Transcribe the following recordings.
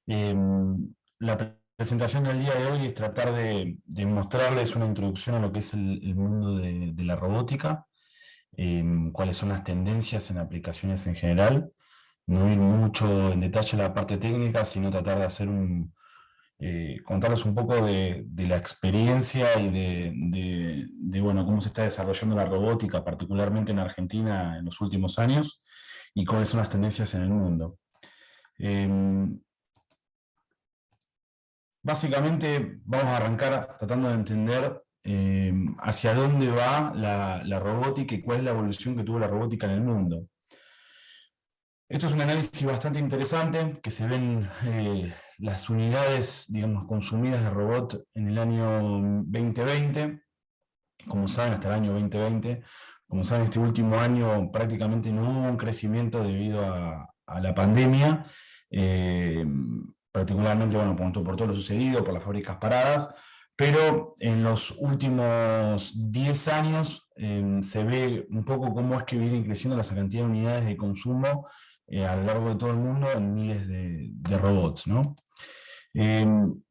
Eh, la presentación del día de hoy es tratar de mostrarles una introducción a lo que es el mundo de la robótica, cuáles son las tendencias en aplicaciones en general, no ir mucho en detalle a la parte técnica, sino tratar de hacer contarles un poco de la experiencia y bueno, cómo se está desarrollando la robótica, particularmente en Argentina en los últimos años, y cuáles son las tendencias en el mundo. Em, Básicamente vamos a arrancar tratando de entender hacia dónde va la robótica y cuál es la evolución que tuvo la robótica en el mundo. Esto es un análisis bastante interesante, que se ven las unidades, digamos, consumidas de robot en el año 2020. Como saben, hasta el año 2020, como saben, este último año prácticamente no hubo un crecimiento debido a la pandemia, eh, particularmente, bueno, por todo lo sucedido, por las fábricas paradas, pero en los últimos 10 años se ve un poco cómo es que vienen creciendo la cantidad de unidades de consumo a lo largo de todo el mundo en miles de robots, ¿no? Eh,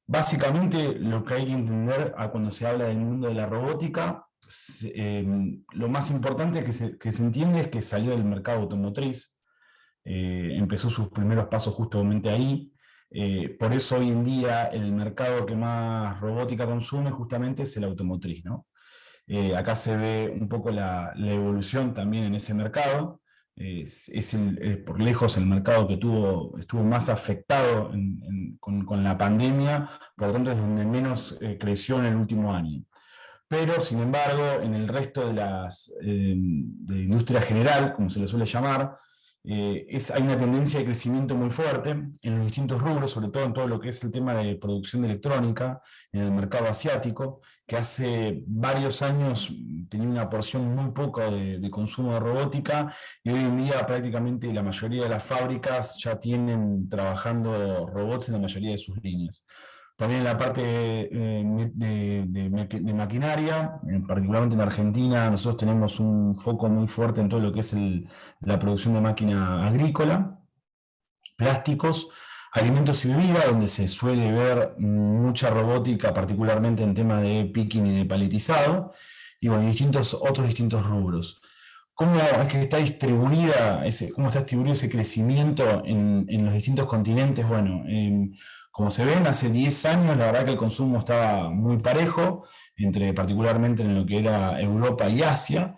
Básicamente lo que hay que entender cuando se habla del mundo de la robótica, lo más importante que se entiende es que salió del mercado automotriz, empezó sus primeros pasos justamente ahí. Por eso hoy en día el mercado que más robótica consume justamente es el automotriz, ¿no? Acá se ve un poco la evolución también en ese mercado. Es por lejos el mercado que estuvo más afectado con la pandemia, por lo tanto es donde menos creció en el último año. Pero, sin embargo, en el resto de industria general, como se le suele llamar, hay una tendencia de crecimiento muy fuerte en los distintos rubros, sobre todo en todo lo que es el tema de producción de electrónica, en el mercado asiático, que hace varios años tenía una porción muy poca de consumo de robótica, y hoy en día prácticamente la mayoría de las fábricas ya tienen trabajando robots en la mayoría de sus líneas. También en la parte de maquinaria, particularmente en Argentina, nosotros tenemos un foco muy fuerte en todo lo que es la producción de máquina agrícola, plásticos, alimentos y bebidas, donde se suele ver mucha robótica, particularmente en tema de picking y de paletizado, y bueno, otros distintos rubros. ¿Cómo es que está cómo está distribuido ese crecimiento en los distintos continentes? Bueno, como se ven, hace 10 años la verdad que el consumo estaba muy parejo, particularmente en lo que era Europa y Asia,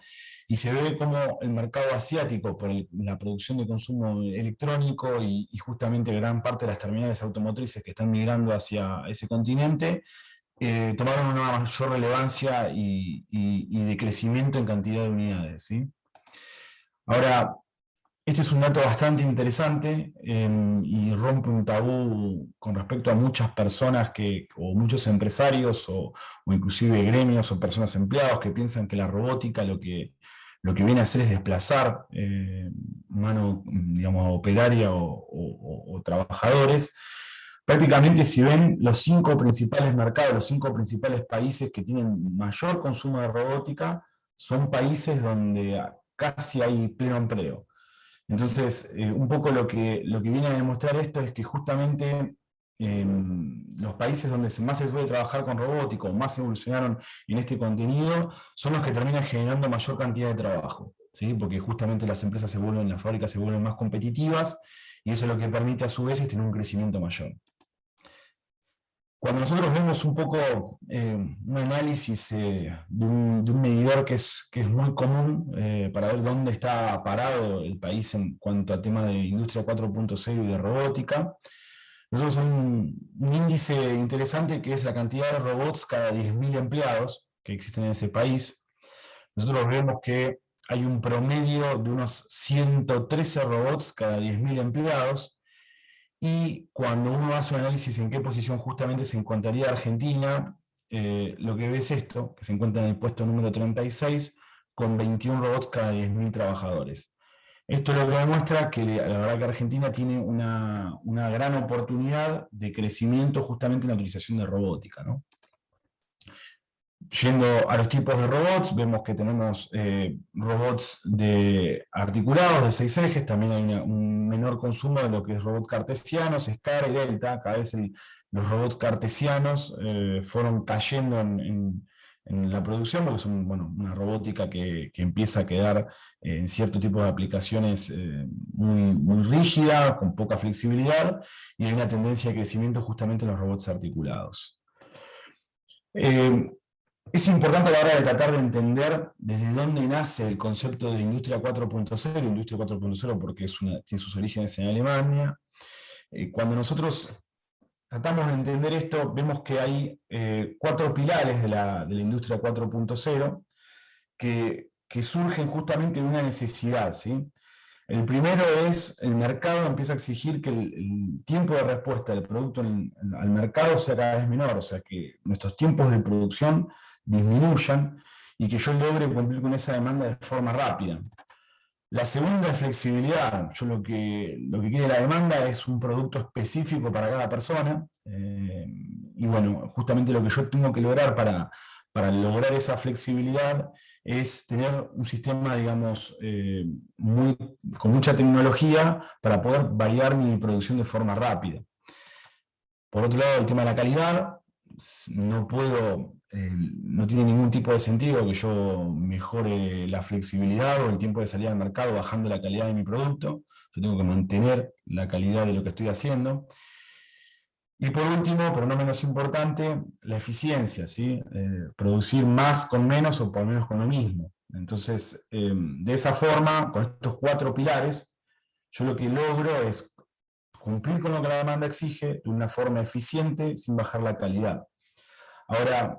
y se ve como el mercado asiático, por la producción de consumo electrónico y justamente gran parte de las terminales automotrices que están migrando hacia ese continente, tomaron una mayor relevancia y de crecimiento en cantidad de unidades, ¿sí? Ahora, este es un dato bastante interesante y rompe un tabú con respecto a muchas personas o muchos empresarios o inclusive gremios o personas empleados que piensan que la robótica lo que viene a hacer es desplazar mano, digamos, operaria o trabajadores. Prácticamente, si ven los 5 principales mercados, los 5 principales países que tienen mayor consumo de robótica, son países donde casi hay pleno empleo. Entonces, un poco lo que viene a demostrar esto es que justamente los países donde más se suele trabajar con robótica, o más evolucionaron en este contenido, son los que terminan generando mayor cantidad de trabajo, ¿sí? Porque justamente las fábricas se vuelven más competitivas, y eso lo que permite a su vez es tener un crecimiento mayor. Cuando nosotros vemos un poco un análisis de un medidor que es muy común para ver dónde está parado el país en cuanto a tema de industria 4.0 y de robótica, nosotros un índice interesante que es la cantidad de robots cada 10.000 empleados que existen en ese país. Nosotros vemos que hay un promedio de unos 113 robots cada 10.000 empleados, y cuando uno hace un análisis en qué posición justamente se encontraría Argentina, lo que ve es esto, que se encuentra en el puesto número 36, con 21 robots cada 10.000 trabajadores. Esto lo que demuestra que la verdad que Argentina tiene una gran oportunidad de crecimiento justamente en la utilización de robótica, ¿no? Yendo a los tipos de robots, vemos que tenemos robots articulados de 6 ejes, también hay un menor consumo de lo que es robots cartesianos, Scar y Delta. Cada vez los robots cartesianos fueron cayendo en la producción, porque es una robótica que empieza a quedar en cierto tipo de aplicaciones muy rígida, con poca flexibilidad, y hay una tendencia de crecimiento justamente en los robots articulados. Es importante a la hora de tratar de entender desde dónde nace el concepto de industria 4.0, industria 4.0 porque tiene sus orígenes en Alemania. Cuando nosotros tratamos de entender esto, vemos que hay 4 pilares de la industria 4.0 que surgen justamente de una necesidad, ¿sí? El primero es, el mercado empieza a exigir que el tiempo de respuesta del producto al mercado sea cada vez menor, o sea, que nuestros tiempos de producción disminuyan y que yo logre cumplir con esa demanda de forma rápida. La segunda es flexibilidad. Yo lo que quiere la demanda es un producto específico para cada persona. Y bueno, justamente lo que yo tengo que lograr para lograr esa flexibilidad es tener un sistema, digamos, con mucha tecnología para poder variar mi producción de forma rápida. Por otro lado, el tema de la calidad, no tiene ningún tipo de sentido que yo mejore la flexibilidad o el tiempo de salida al mercado bajando la calidad de mi producto. Yo tengo que mantener la calidad de lo que estoy haciendo. Y por último, pero no menos importante, la eficiencia, ¿sí? Producir más con menos o por menos con lo mismo. Entonces, de esa forma, con estos 4 pilares, yo lo que logro es cumplir con lo que la demanda exige de una forma eficiente sin bajar la calidad. Ahora,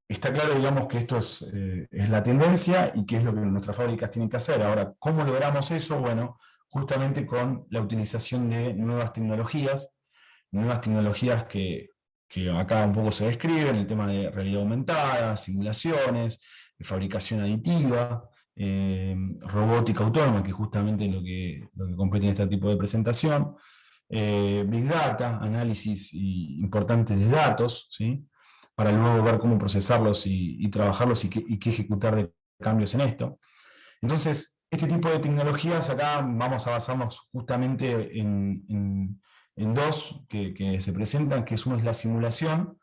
está claro, digamos, que esto es la tendencia y que es lo que nuestras fábricas tienen que hacer. Ahora, ¿cómo logramos eso? Bueno, justamente con la utilización de nuevas tecnologías que acá un poco se describen, el tema de realidad aumentada, simulaciones, fabricación aditiva, robótica autónoma, que justamente es lo que compete en este tipo de presentación, Big Data, análisis importantes de datos, ¿sí? Para luego ver cómo procesarlos y trabajarlos y qué ejecutar de cambios en esto. Entonces, este tipo de tecnologías acá vamos a basarnos justamente en 2 que se presentan, que uno es la simulación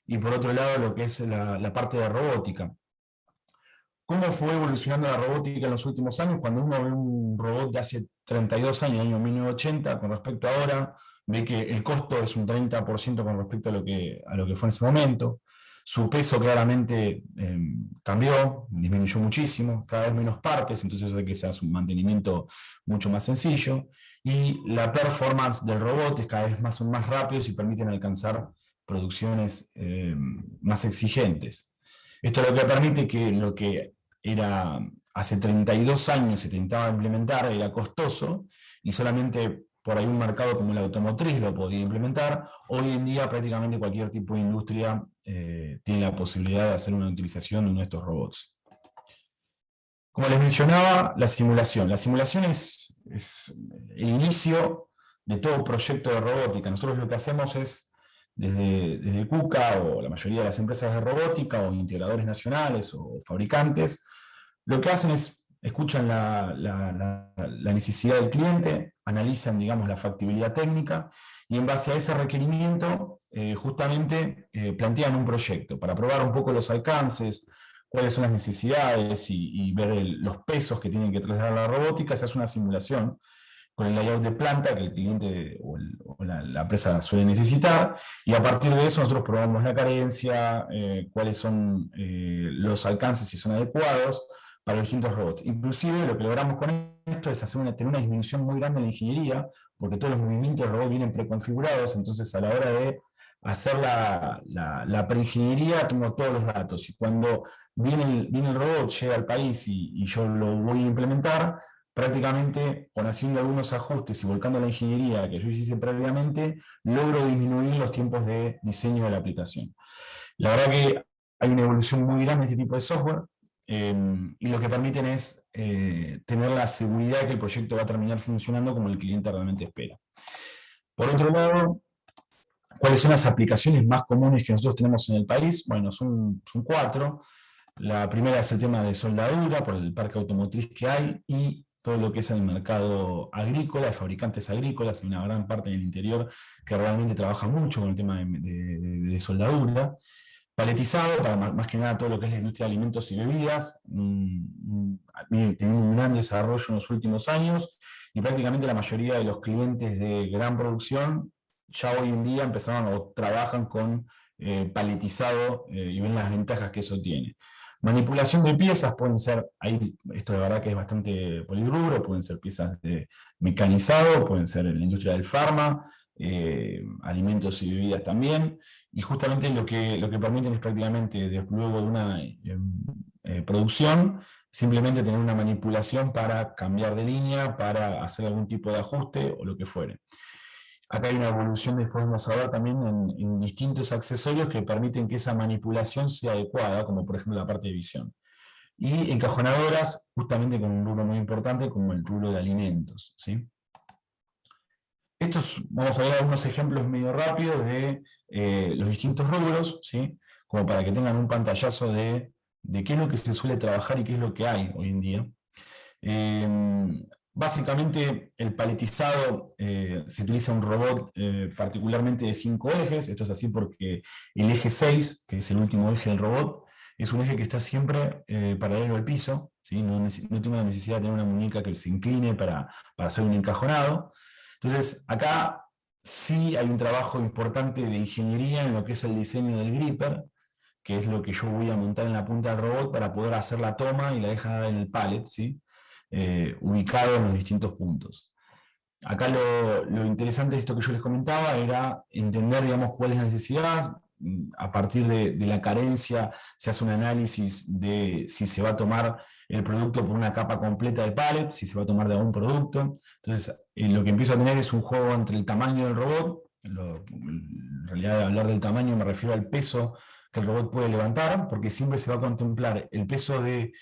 y por otro lado lo que es la parte de robótica. ¿Cómo fue evolucionando la robótica en los últimos años? Cuando uno ve un robot de hace 32 años, año 1980, con respecto a ahora, ve que el costo es un 30% con respecto a lo que fue en ese momento. Su peso claramente cambió, disminuyó muchísimo, cada vez menos partes, entonces hace que sea un mantenimiento mucho más sencillo. Y la performance del robot es cada vez son más rápidos y permiten alcanzar producciones más exigentes. Esto es lo que permite que lo que era hace 32 años se intentaba implementar era costoso y solamente por ahí un mercado como el automotriz lo podía implementar. Hoy en día prácticamente cualquier tipo de industria tiene la posibilidad de hacer una utilización de uno de estos robots. Como les mencionaba, la simulación. La simulación es el inicio de todo proyecto de robótica. Nosotros lo que hacemos es desde KUKA o la mayoría de las empresas de robótica o integradores nacionales o fabricantes, lo que hacen es escuchan la necesidad del cliente, analizan, digamos, la factibilidad técnica y en base a ese requerimiento justamente plantean un proyecto para probar un poco los alcances, cuáles son las necesidades y ver los pesos que tienen que trasladar la robótica. Se hace una simulación con el layout de planta que el cliente o la empresa suele necesitar, y a partir de eso nosotros probamos la carencia, cuáles son los alcances, si son adecuados para los distintos robots. Inclusive lo que logramos con esto es tener una disminución muy grande en la ingeniería, porque todos los movimientos del robot vienen preconfigurados, entonces a la hora de hacer la preingeniería tengo todos los datos, y cuando viene el robot, llega al país y yo lo voy a implementar, prácticamente con haciendo algunos ajustes y volcando la ingeniería que yo hice previamente, logro disminuir los tiempos de diseño de la aplicación. La verdad que hay una evolución muy grande de este tipo de software, y lo que permiten es tener la seguridad de que el proyecto va a terminar funcionando como el cliente realmente espera. Por otro lado, ¿Cuáles son las aplicaciones más comunes que nosotros tenemos en el país? Bueno, son 4. La primera es el tema de soldadura, por el parque automotriz que hay, y todo lo que es el mercado agrícola, de fabricantes agrícolas, hay una gran parte en el interior que realmente trabaja mucho con el tema de soldadura. Paletizado, para más que nada todo lo que es la industria de alimentos y bebidas, teniendo un gran desarrollo en los últimos años, y prácticamente la mayoría de los clientes de gran producción ya hoy en día empezaron o trabajan con paletizado y ven las ventajas que eso tiene. Manipulación de piezas pueden ser, ahí esto de verdad que es bastante polirrubro, pueden ser piezas de mecanizado, pueden ser en la industria del farma, alimentos y bebidas también, y justamente lo que permiten es prácticamente, luego de una producción, simplemente tener una manipulación para cambiar de línea, para hacer algún tipo de ajuste o lo que fuere. Acá hay una evolución, después vamos a ver también en distintos accesorios que permiten que esa manipulación sea adecuada, como por ejemplo la parte de visión. Y encajonadoras, justamente con un rubro muy importante como el rubro de alimentos, ¿sí? Vamos a ver algunos ejemplos medio rápidos de los distintos rubros, ¿sí? Como para que tengan un pantallazo de qué es lo que se suele trabajar y qué es lo que hay hoy en día. Básicamente, el paletizado se utiliza un robot particularmente de 5 ejes. Esto es así porque el eje 6, que es el último eje del robot, es un eje que está siempre paralelo al piso, ¿sí? No tengo la necesidad de tener una muñeca que se incline para hacer un encajonado. Entonces, acá sí hay un trabajo importante de ingeniería en lo que es el diseño del gripper, que es lo que yo voy a montar en la punta del robot para poder hacer la toma y la dejada en el pallet, ¿sí? Ubicado en los distintos puntos. Acá lo interesante de esto que yo les comentaba era entender, digamos, cuál es la necesidad. A partir de la carencia se hace un análisis de si se va a tomar el producto por una capa completa de pallet, si se va a tomar de algún producto. Entonces, lo que empiezo a tener es un juego entre el tamaño del robot. En realidad, al hablar del tamaño me refiero al peso que el robot puede levantar, porque siempre se va a contemplar el peso del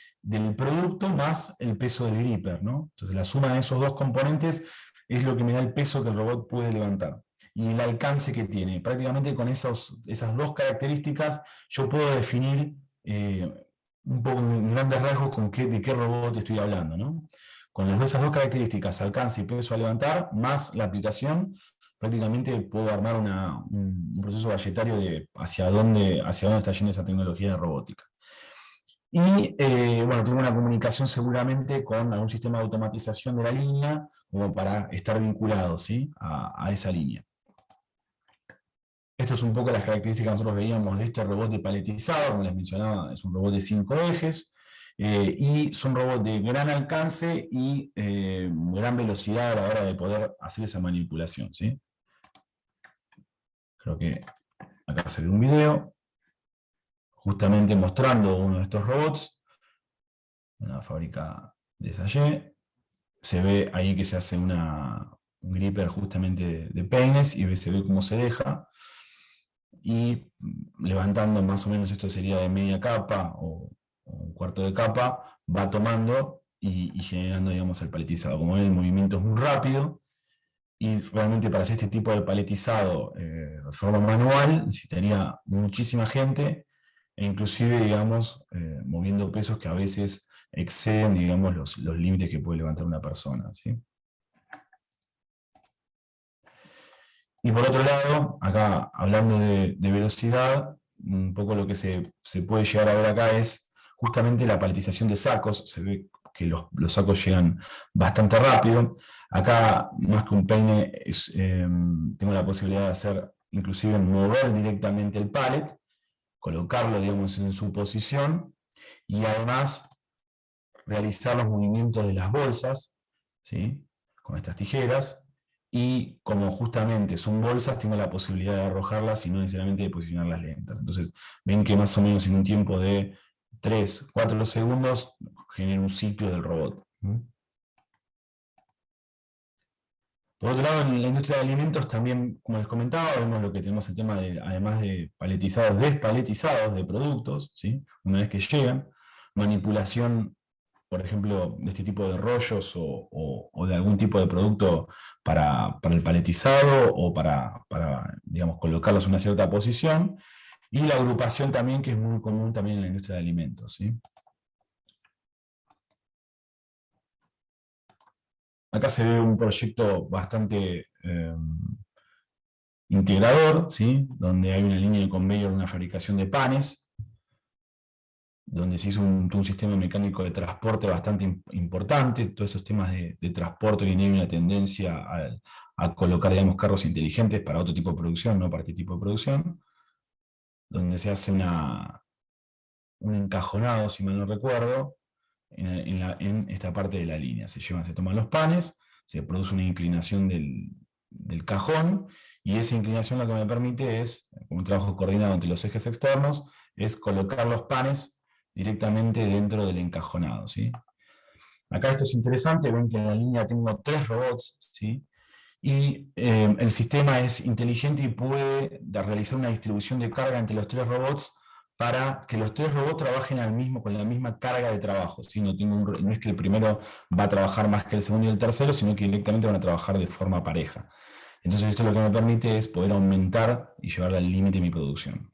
producto más el peso del gripper, ¿no? Entonces, la suma de esos dos componentes es lo que me da el peso que el robot puede levantar y el alcance que tiene. Prácticamente con esas dos características yo puedo definir un poco en grandes rasgos de qué robot estoy hablando, ¿no? Con esas dos características, alcance y peso a levantar, más la aplicación, prácticamente puedo armar un proceso galletario de hacia dónde está yendo esa tecnología de robótica. Y bueno, tengo una comunicación seguramente con algún sistema de automatización de la línea, como para estar vinculado, ¿sí? a esa línea. Esto es un poco las características que nosotros veíamos de este robot de paletizado, como les mencionaba, es un robot de 5 ejes, y son robots de gran alcance y gran velocidad a la hora de poder hacer esa manipulación, ¿sí? Creo que acá se ve un video, justamente mostrando uno de estos robots, una fábrica de Sallé. Se ve ahí que se hace un gripper justamente de peines y se ve cómo se deja. Y levantando más o menos, esto sería de media capa o un cuarto de capa, va tomando y generando, digamos, el paletizado. Como ven, el movimiento es muy rápido y realmente para hacer este tipo de paletizado de forma manual necesitaría muchísima gente e inclusive, digamos, moviendo pesos que a veces exceden, digamos, los límites que puede levantar una persona, ¿sí? Y por otro lado, acá hablando de velocidad, un poco lo que se puede llegar a ver acá es justamente la paletización de sacos. Se ve que los sacos llegan bastante rápido. Acá, más que un peine, tengo la posibilidad de hacer, inclusive mover directamente el pallet, colocarlo, digamos, en su posición, y además realizar los movimientos de las bolsas, ¿sí? Con estas tijeras, y como justamente son bolsas, tengo la posibilidad de arrojarlas y no necesariamente de posicionarlas lentas. Entonces, ven que más o menos en un tiempo de 3, 4 segundos genera un ciclo del robot. Por otro lado, en la industria de alimentos también, como les comentaba, vemos lo que tenemos el tema de, además de paletizados, despaletizados de productos, ¿sí? Una vez que llegan, manipulación por ejemplo, de este tipo de rollos o de algún tipo de producto para el paletizado o para, digamos, colocarlos en una cierta posición. Y la agrupación también, que es muy común también en la industria de alimentos, ¿sí? Acá se ve un proyecto bastante integrador, ¿sí? Donde hay una línea de conveyor de una fabricación de panes, donde se hizo un sistema mecánico de transporte bastante importante. Todos esos temas de transporte hoy en día hay una tendencia a colocar, digamos, carros inteligentes para otro tipo de producción, no para este tipo de producción, donde se hace un encajonado, si mal no recuerdo, en esta parte de la línea. Se toman los panes, se produce una inclinación del cajón, y esa inclinación lo que me permite es, con un trabajo coordinado entre los ejes externos, es colocar los panes directamente dentro del encajonado, ¿sí? Acá esto es interesante, ven que en la línea tengo 3 robots, ¿sí? Y el sistema es inteligente y puede realizar una distribución de carga entre los 3 robots para que los 3 robots trabajen con la misma carga de trabajo, ¿sí? No es que el primero va a trabajar más que el segundo y el tercero, sino que directamente van a trabajar de forma pareja. Entonces esto lo que me permite es poder aumentar y llevar al límite mi producción.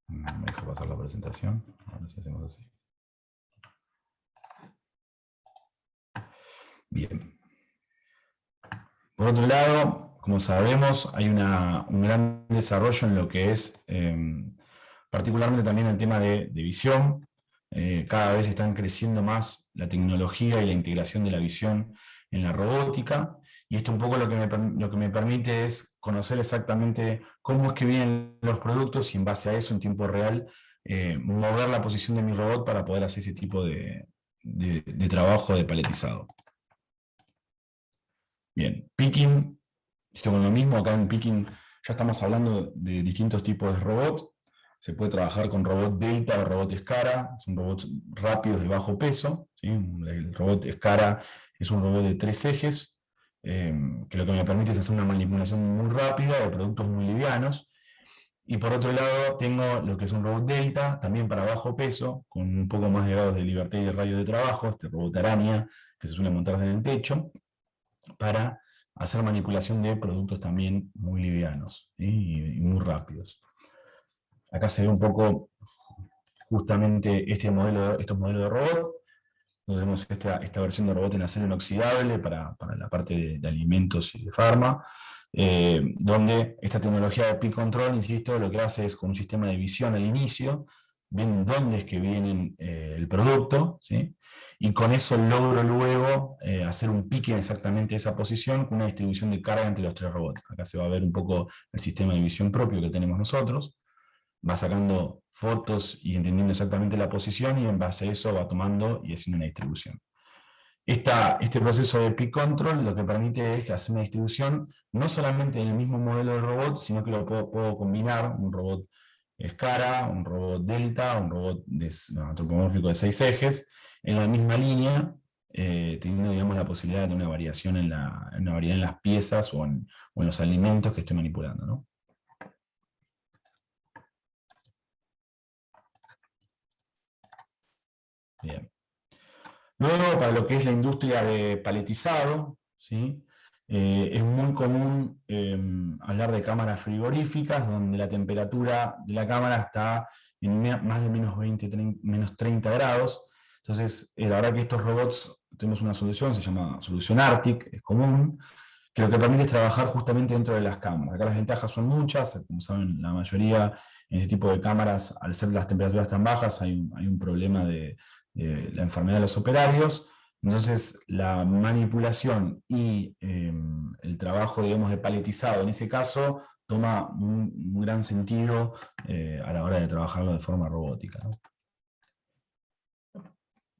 Me dejo pasar la presentación. Ahora sí hacemos así. Bien. Por otro lado, como sabemos, hay un gran desarrollo en lo que es particularmente también el tema de visión. Cada vez están creciendo más la tecnología y la integración de la visión en la robótica, y esto un poco lo que me permite es conocer exactamente cómo es que vienen los productos y en base a eso, en tiempo real, mover la posición de mi robot para poder hacer ese tipo de trabajo de paletizado. Bien, picking, esto con lo mismo, acá en picking ya estamos hablando de distintos tipos de robots. Se puede trabajar con robot Delta o robot Escara, son robots rápidos de bajo peso, ¿sí? El robot Escara es un robot de 3 ejes, que lo que me permite es hacer una manipulación muy rápida de productos muy livianos. Y por otro lado tengo lo que es un robot Delta, también para bajo peso, con un poco más de grados de libertad y de radio de trabajo, este robot araña, que se suele montarse en el techo, para hacer manipulación de productos también muy livianos, ¿sí? Y muy rápidos. Acá se ve un poco justamente estos modelos de robot. Tenemos esta versión de robot en acero inoxidable para la parte de alimentos y de farma, donde esta tecnología de Peak Control, insisto, lo que hace es con un sistema de visión al inicio, ven dónde es que viene el producto, ¿sí? Y con eso logro luego hacer un pique en exactamente esa posición con una distribución de carga entre los 3 robots. Acá se va a ver un poco el sistema de visión propio que tenemos nosotros. Va sacando fotos y entendiendo exactamente la posición, y en base a eso va tomando y haciendo una distribución. Este proceso de peak control lo que permite es hacer una distribución no solamente en el mismo modelo de robot, sino que lo puedo combinar, un robot Escara, un robot Delta, un robot antropomórfico de 6 ejes, en la misma línea, teniendo, digamos, la posibilidad de una variación una variedad en las piezas o en los alimentos que estoy manipulando, ¿no? Bien. Luego, para lo que es la industria de paletizado, ¿sí? Es muy común hablar de cámaras frigoríficas, donde la temperatura de la cámara está en más de menos 20, menos 30 grados. Entonces, la verdad que estos robots, tenemos una solución, se llama solución Arctic, es común, que lo que permite es trabajar justamente dentro de las cámaras. Acá las ventajas son muchas, como saben, la mayoría en ese tipo de cámaras, al ser las temperaturas tan bajas, hay un problema de la enfermedad de los operarios. Entonces, la manipulación y el trabajo, digamos, de paletizado, en ese caso, toma un gran sentido a la hora de trabajarlo de forma robótica, ¿no?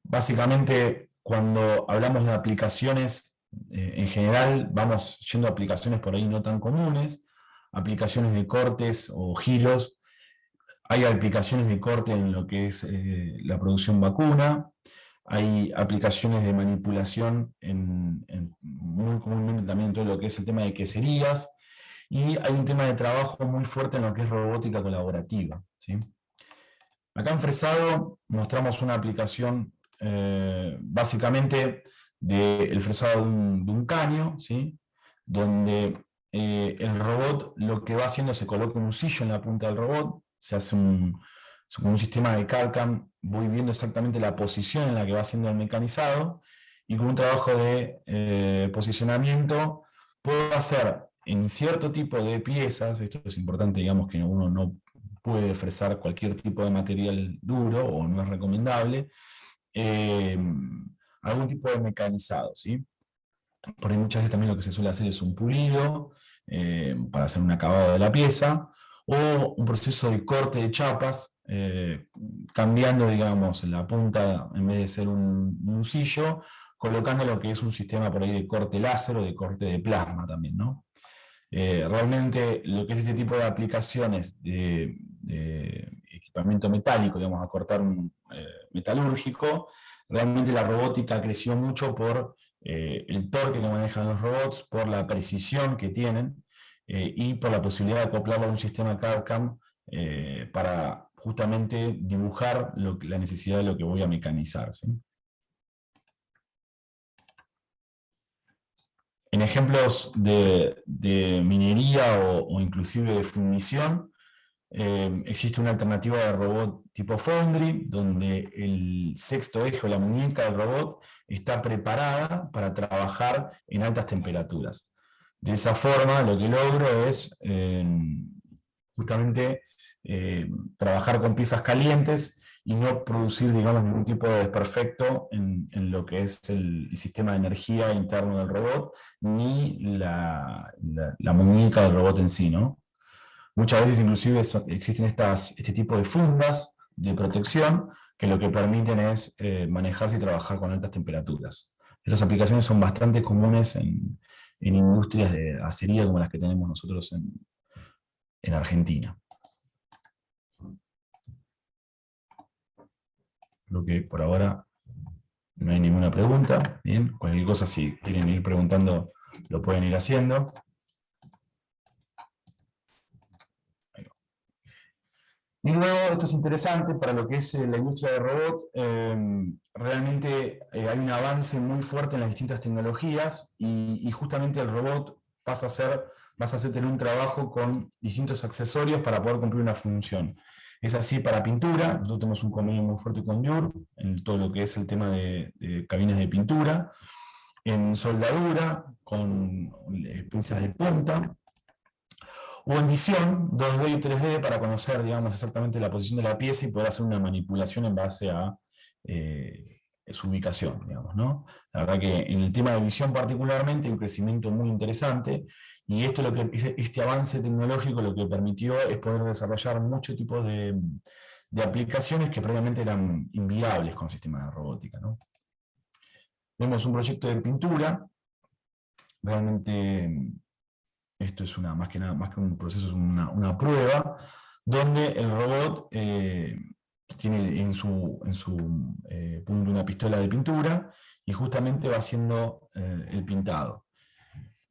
Básicamente, cuando hablamos de aplicaciones, en general vamos yendo a aplicaciones por ahí no tan comunes, aplicaciones de cortes o giros. Hay aplicaciones de corte en lo que es la producción vacuna, hay aplicaciones de manipulación muy comúnmente también en todo lo que es el tema de queserías, y hay un tema de trabajo muy fuerte en lo que es robótica colaborativa, ¿sí? Acá en Fresado mostramos una aplicación básicamente del fresado de un caño, ¿sí? Donde el robot lo que va haciendo, se coloca un sillo en la punta del robot, se hace con un sistema de CAD/CAM, voy viendo exactamente la posición en la que va haciendo el mecanizado, y con un trabajo de posicionamiento puedo hacer en cierto tipo de piezas. Esto es importante, digamos, que uno no puede fresar cualquier tipo de material duro, o no es recomendable, eh, algún tipo de mecanizado, ¿sí? Por ahí muchas veces también lo que se suele hacer es un pulido para hacer un acabado de la pieza, o un proceso de corte de chapas, cambiando, digamos, la punta, en vez de ser un sillo, colocando lo que es un sistema por ahí de corte láser o de corte de plasma también, ¿no? Realmente lo que es este tipo de aplicaciones de equipamiento metálico, digamos, a cortar un metalúrgico, realmente la robótica creció mucho por el torque que manejan los robots, por la precisión que tienen, y por la posibilidad de acoplarlo a un sistema CAD/CAM para justamente dibujar la necesidad de lo que voy a mecanizar, ¿sí? En ejemplos de minería o inclusive de fundición, existe una alternativa de robot tipo Foundry, donde el sexto eje o la muñeca del robot está preparada para trabajar en altas temperaturas. De esa forma, lo que logro es justamente trabajar con piezas calientes y no producir, digamos, ningún tipo de desperfecto en lo que es el sistema de energía interno del robot, ni la muñeca del robot en sí, ¿no? Muchas veces inclusive existen este tipo de fundas de protección que lo que permiten es manejarse y trabajar con altas temperaturas. Estas aplicaciones son bastante comunes en industrias de acería como las que tenemos nosotros en Argentina. Creo que por ahora no hay ninguna pregunta. Bien, cualquier cosa, si quieren ir preguntando, lo pueden ir haciendo. Y luego, esto es interesante para lo que es la industria de robot. Realmente hay un avance muy fuerte en las distintas tecnologías, y justamente el robot vas a hacer tener un trabajo con distintos accesorios para poder cumplir una función. Es así para pintura. Nosotros tenemos un convenio muy fuerte con Dior en todo lo que es el tema de cabinas de pintura. En soldadura, con pinzas de punta, o en visión 2D y 3D para conocer, digamos, exactamente la posición de la pieza y poder hacer una manipulación en base a su ubicación, digamos, ¿no? La verdad que en el tema de visión particularmente hay un crecimiento muy interesante, y este avance tecnológico lo que permitió es poder desarrollar muchos tipos de aplicaciones que previamente eran inviables con sistemas de robótica, ¿no? Vemos un proyecto de pintura. Realmente esto es más que nada, más que un proceso, es una prueba, donde el robot tiene en su punto una pistola de pintura, y justamente va haciendo el pintado.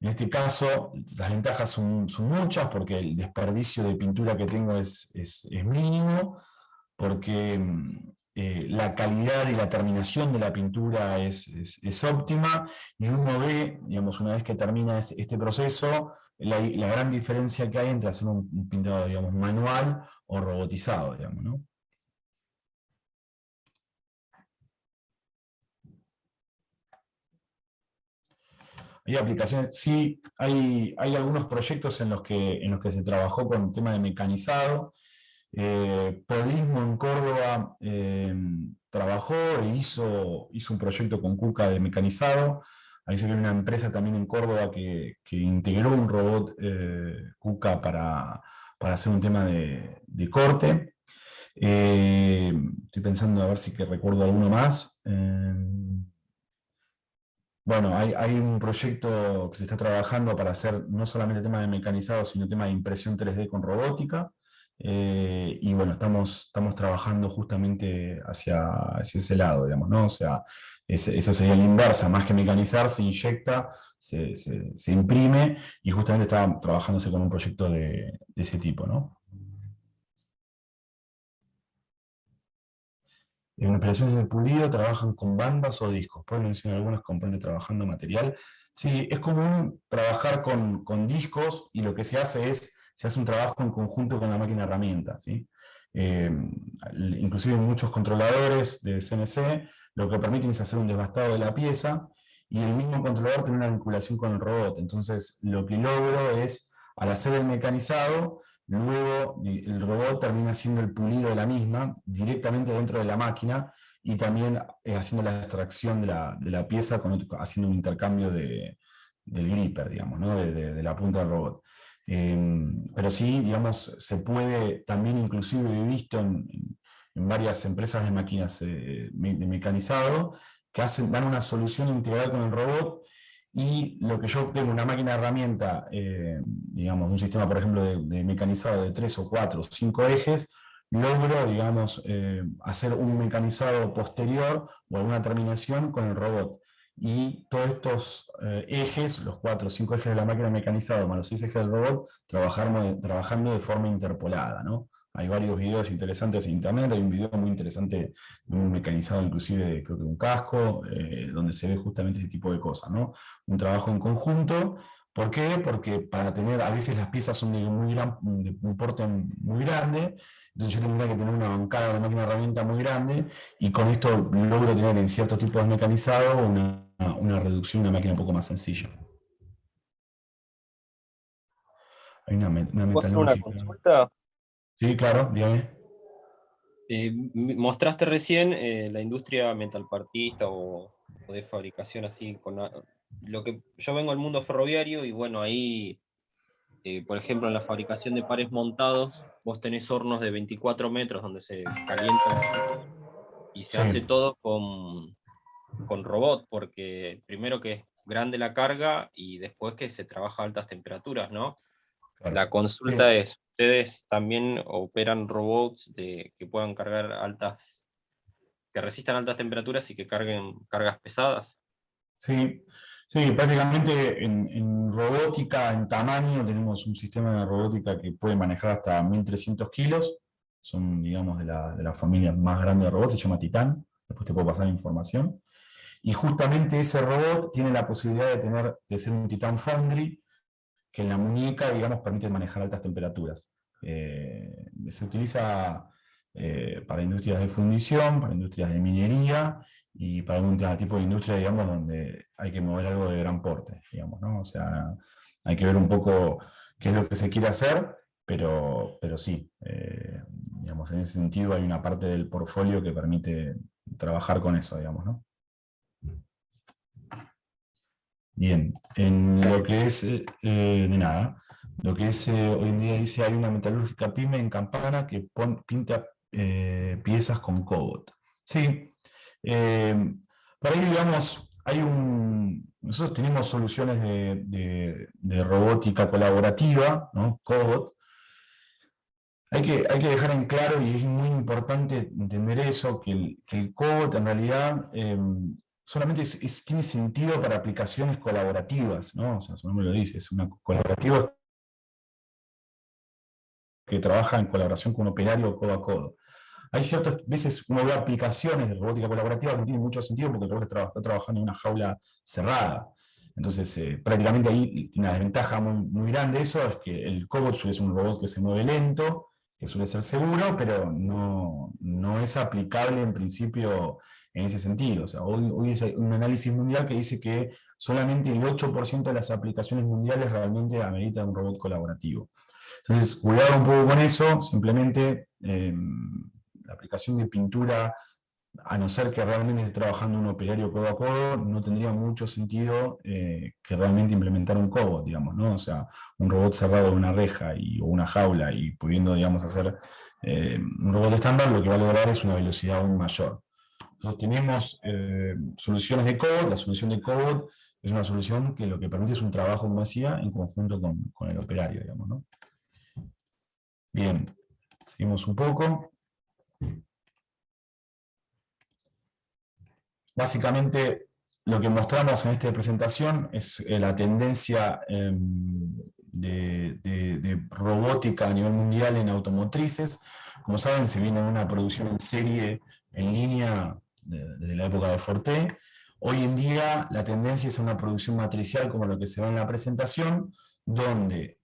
En este caso, las ventajas son muchas, porque el desperdicio de pintura que tengo es mínimo, porque la calidad y la terminación de la pintura es óptima, y uno ve, digamos, una vez que termina este proceso, la gran diferencia que hay entre hacer un pintado, digamos, manual o robotizado, digamos, ¿no? Hay aplicaciones, sí, hay algunos proyectos en los que se trabajó con el tema de mecanizado. Podismo en Córdoba trabajó e hizo un proyecto con KUKA de mecanizado. Ahí se ve una empresa también en Córdoba que integró un robot KUKA para hacer un tema de corte. Estoy pensando a ver si que recuerdo alguno más. Bueno, hay un proyecto que se está trabajando para hacer no solamente tema de mecanizado, sino tema de impresión 3D con robótica. y bueno, estamos trabajando justamente hacia ese lado, digamos, ¿no? O sea, eso sería la inversa, más que mecanizar, se inyecta, se imprime, y justamente está trabajándose con un proyecto de ese tipo, ¿no? En operaciones de pulido trabajan con bandas o discos. Pueden mencionar algunos componentes trabajando material. Sí, es común trabajar con discos, y lo que se hace es, se hace un trabajo en conjunto con la máquina herramienta, ¿sí? Eh, Inclusive muchos controladores de CNC lo que permiten es hacer un desbastado de la pieza, y el mismo controlador tiene una vinculación con el robot. Entonces lo que logro es, al hacer el mecanizado, luego el robot termina haciendo el pulido de la misma directamente dentro de la máquina, y también haciendo la extracción de la pieza, haciendo un intercambio del gripper, digamos, ¿no? De la punta del robot. Pero sí, digamos, se puede también, inclusive he visto en varias empresas de máquinas de mecanizado, que dan una solución integral con el robot, y lo que yo tengo, una máquina herramienta, digamos, un sistema, por ejemplo, de mecanizado de 3 o 4 o 5 ejes, logro, digamos, hacer un mecanizado posterior o alguna terminación con el robot. Y todos estos ejes, los 4 o 5 ejes de la máquina mecanizada más los 6 ejes del robot, trabajando de forma interpolada, ¿no? Hay varios videos interesantes en internet, hay un video muy interesante de un mecanizado, inclusive, creo que un casco, donde se ve justamente ese tipo de cosas, ¿no? Un trabajo en conjunto. ¿Por qué? Porque para tener, a veces las piezas son de un porte muy grande, entonces yo tendría que tener una bancada de máquina herramienta muy grande, y con esto logro tener en ciertos tipos de mecanizado una reducción, una máquina un poco más sencilla. Hay una ¿Puedo hacer una metalúrgica. consulta? Sí, claro, dígame. Mostraste recién la industria metalpartista o de fabricación así, lo que yo vengo del mundo ferroviario y bueno, ahí, por ejemplo, en la fabricación de pares montados, vos tenés hornos de 24 metros donde se calientan los tubos y se Sí, hace todo con robot, porque primero que es grande la carga y después que se trabaja a altas temperaturas, ¿no? claro. La Sí. consulta es, ¿ustedes también operan robots que puedan cargar que resistan altas temperaturas y que carguen cargas pesadas? Sí, sí, prácticamente en robótica, en tamaño, tenemos un sistema de robótica que puede manejar hasta 1.300 kilos. Son, digamos, de la familia más grande de robots, se llama Titán. Después te puedo pasar información. Y justamente ese robot tiene la posibilidad de ser un Titan Foundry, que en la muñeca, digamos, permite manejar altas temperaturas. Se utiliza para industrias de fundición, para industrias de minería, y para algún tipo de industria, digamos, donde hay que mover algo de gran porte, digamos, ¿no? O sea, hay que ver un poco qué es lo que se quiere hacer, pero sí, digamos, en ese sentido hay una parte del portfolio que permite trabajar con eso, digamos, ¿no? Bien, en lo que es, de nada, lo que es, hoy en día dice, hay una metalúrgica pyme en Campana que pinta piezas con cobot. Sí, eh, por ahí, digamos, nosotros tenemos soluciones de robótica colaborativa, ¿no? Cobot. Hay que dejar en claro, y es muy importante entender eso, que el cobot en realidad solamente tiene sentido para aplicaciones colaborativas, ¿no? O sea, su nombre lo dice, es una colaborativa que trabaja en colaboración con un operario codo a codo. Hay ciertas veces uno ve aplicaciones de robótica colaborativa que no tienen mucho sentido, porque el robot está trabajando en una jaula cerrada. Entonces, prácticamente ahí tiene una desventaja muy grande. Eso es que el cobot suele ser un robot que se mueve lento, que suele ser seguro, pero no es aplicable en principio en ese sentido. O sea, hoy es un análisis mundial que dice que solamente el 8% de las aplicaciones mundiales realmente ameritan un robot colaborativo. Entonces, cuidado un poco con eso. Simplemente la aplicación de pintura, a no ser que realmente esté trabajando un operario codo a codo, no tendría mucho sentido que realmente implementar un cobot, digamos, ¿no? O sea, un robot cerrado en una reja o una jaula, y pudiendo, digamos, hacer un robot estándar, lo que va a lograr es una velocidad aún mayor. Nosotros tenemos soluciones de cobot. La solución de cobot es una solución que lo que permite es un trabajo en masía en conjunto con el operario, digamos, ¿no? Bien. Seguimos un poco. Básicamente, lo que mostramos en esta presentación es la tendencia de robótica a nivel mundial en automotrices. Como saben, se viene una producción en serie en línea desde la época de Forte. Hoy en día la tendencia es a una producción matricial como lo que se ve en la presentación, donde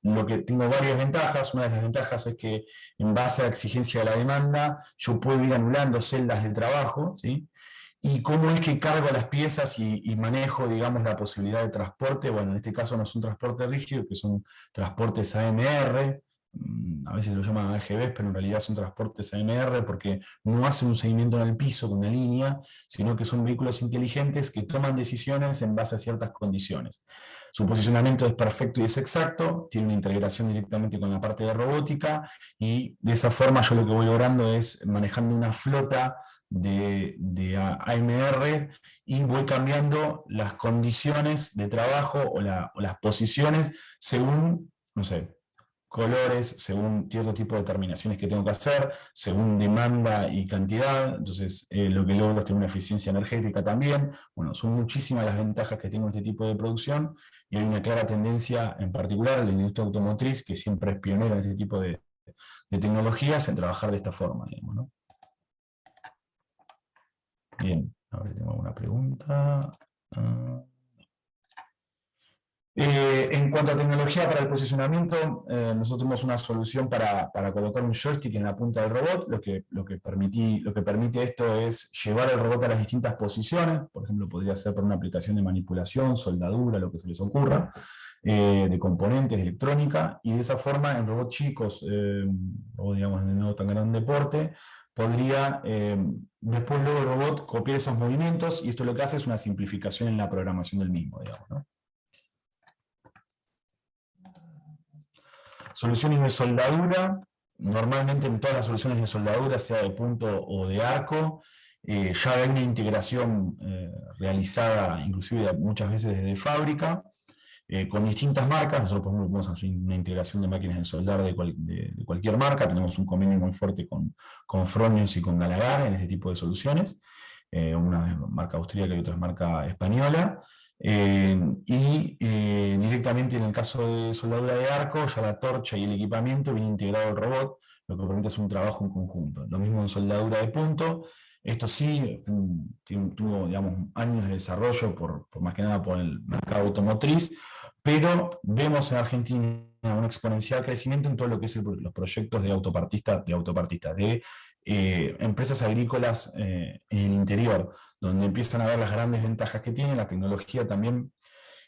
lo que tengo varias ventajas. Una de las ventajas es que en base a la exigencia de la demanda, yo puedo ir anulando celdas de trabajo, ¿sí? Y cómo es que cargo las piezas y manejo, digamos, la posibilidad de transporte. Bueno, en este caso no es un transporte rígido, que son transportes AMR, a veces lo llaman AGVs, pero en realidad son transportes AMR porque no hacen un seguimiento en el piso con una línea, sino que son vehículos inteligentes que toman decisiones en base a ciertas condiciones. Su posicionamiento es perfecto y es exacto, tiene una integración directamente con la parte de robótica, y de esa forma yo lo que voy logrando es manejando una flota de AMR, y voy cambiando las condiciones de trabajo o las posiciones según, no sé, colores, según cierto tipo de determinaciones que tengo que hacer, según demanda y cantidad. Entonces lo que logro es tener una eficiencia energética también. Bueno, son muchísimas las ventajas que tengo en este tipo de producción, y hay una clara tendencia en particular en la industria automotriz, que siempre es pionera en este tipo de tecnologías, en trabajar de esta forma, digamos, ¿no? Bien, a ver si tengo alguna pregunta. En cuanto a tecnología para el posicionamiento, nosotros tenemos una solución para colocar un joystick en la punta del robot. Lo que permite esto es llevar el robot a las distintas posiciones. Por ejemplo, podría ser por una aplicación de manipulación, soldadura, lo que se les ocurra, de componentes, de electrónica, y de esa forma en robots chicos, o digamos de no tan grande porte, podría después luego el robot copiar esos movimientos, y esto lo que hace es una simplificación en la programación del mismo, digamos, ¿no? Soluciones de soldadura. Normalmente en todas las soluciones de soldadura, sea de punto o de arco, ya hay una integración realizada inclusive muchas veces desde fábrica, con distintas marcas. Nosotros podemos hacer una integración de máquinas de soldar de cualquier marca. Tenemos un convenio muy fuerte con Fronius y con Gallagher en este tipo de soluciones. Una es marca austríaca y otra es marca española. Directamente en el caso de soldadura de arco, ya la torcha y el equipamiento viene integrado al robot, lo que permite hacer un trabajo en conjunto. Lo mismo en soldadura de punto. Esto sí tuvo, digamos, años de desarrollo, por más que nada por el mercado automotriz, pero vemos en Argentina un exponencial crecimiento en todo lo que es los proyectos de autopartistas, de empresas agrícolas en el interior, donde empiezan a ver las grandes ventajas que tiene la tecnología también.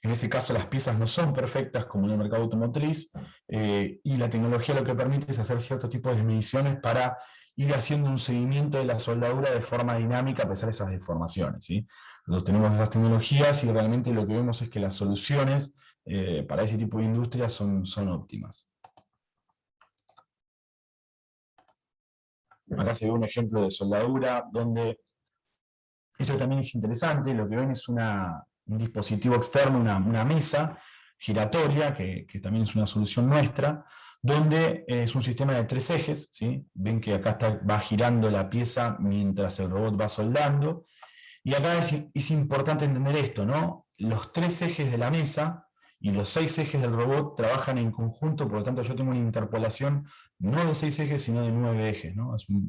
En ese caso las piezas no son perfectas como en el mercado automotriz, y la tecnología lo que permite es hacer ciertos tipos de mediciones para ir haciendo un seguimiento de la soldadura de forma dinámica a pesar de esas deformaciones, ¿sí? Nosotros tenemos esas tecnologías y realmente lo que vemos es que las soluciones para ese tipo de industrias son óptimas. Acá se ve un ejemplo de soldadura donde esto también es interesante. Lo que ven es un dispositivo externo, una mesa giratoria, que también es una solución nuestra, donde es un sistema de 3 ejes, ¿sí? Ven que acá va girando la pieza mientras el robot va soldando. Y acá es importante entender esto, ¿no? Los 3 ejes de la mesa y los 6 ejes del robot trabajan en conjunto, por lo tanto yo tengo una interpolación no de 6 ejes, sino de 9 ejes, ¿no? Es una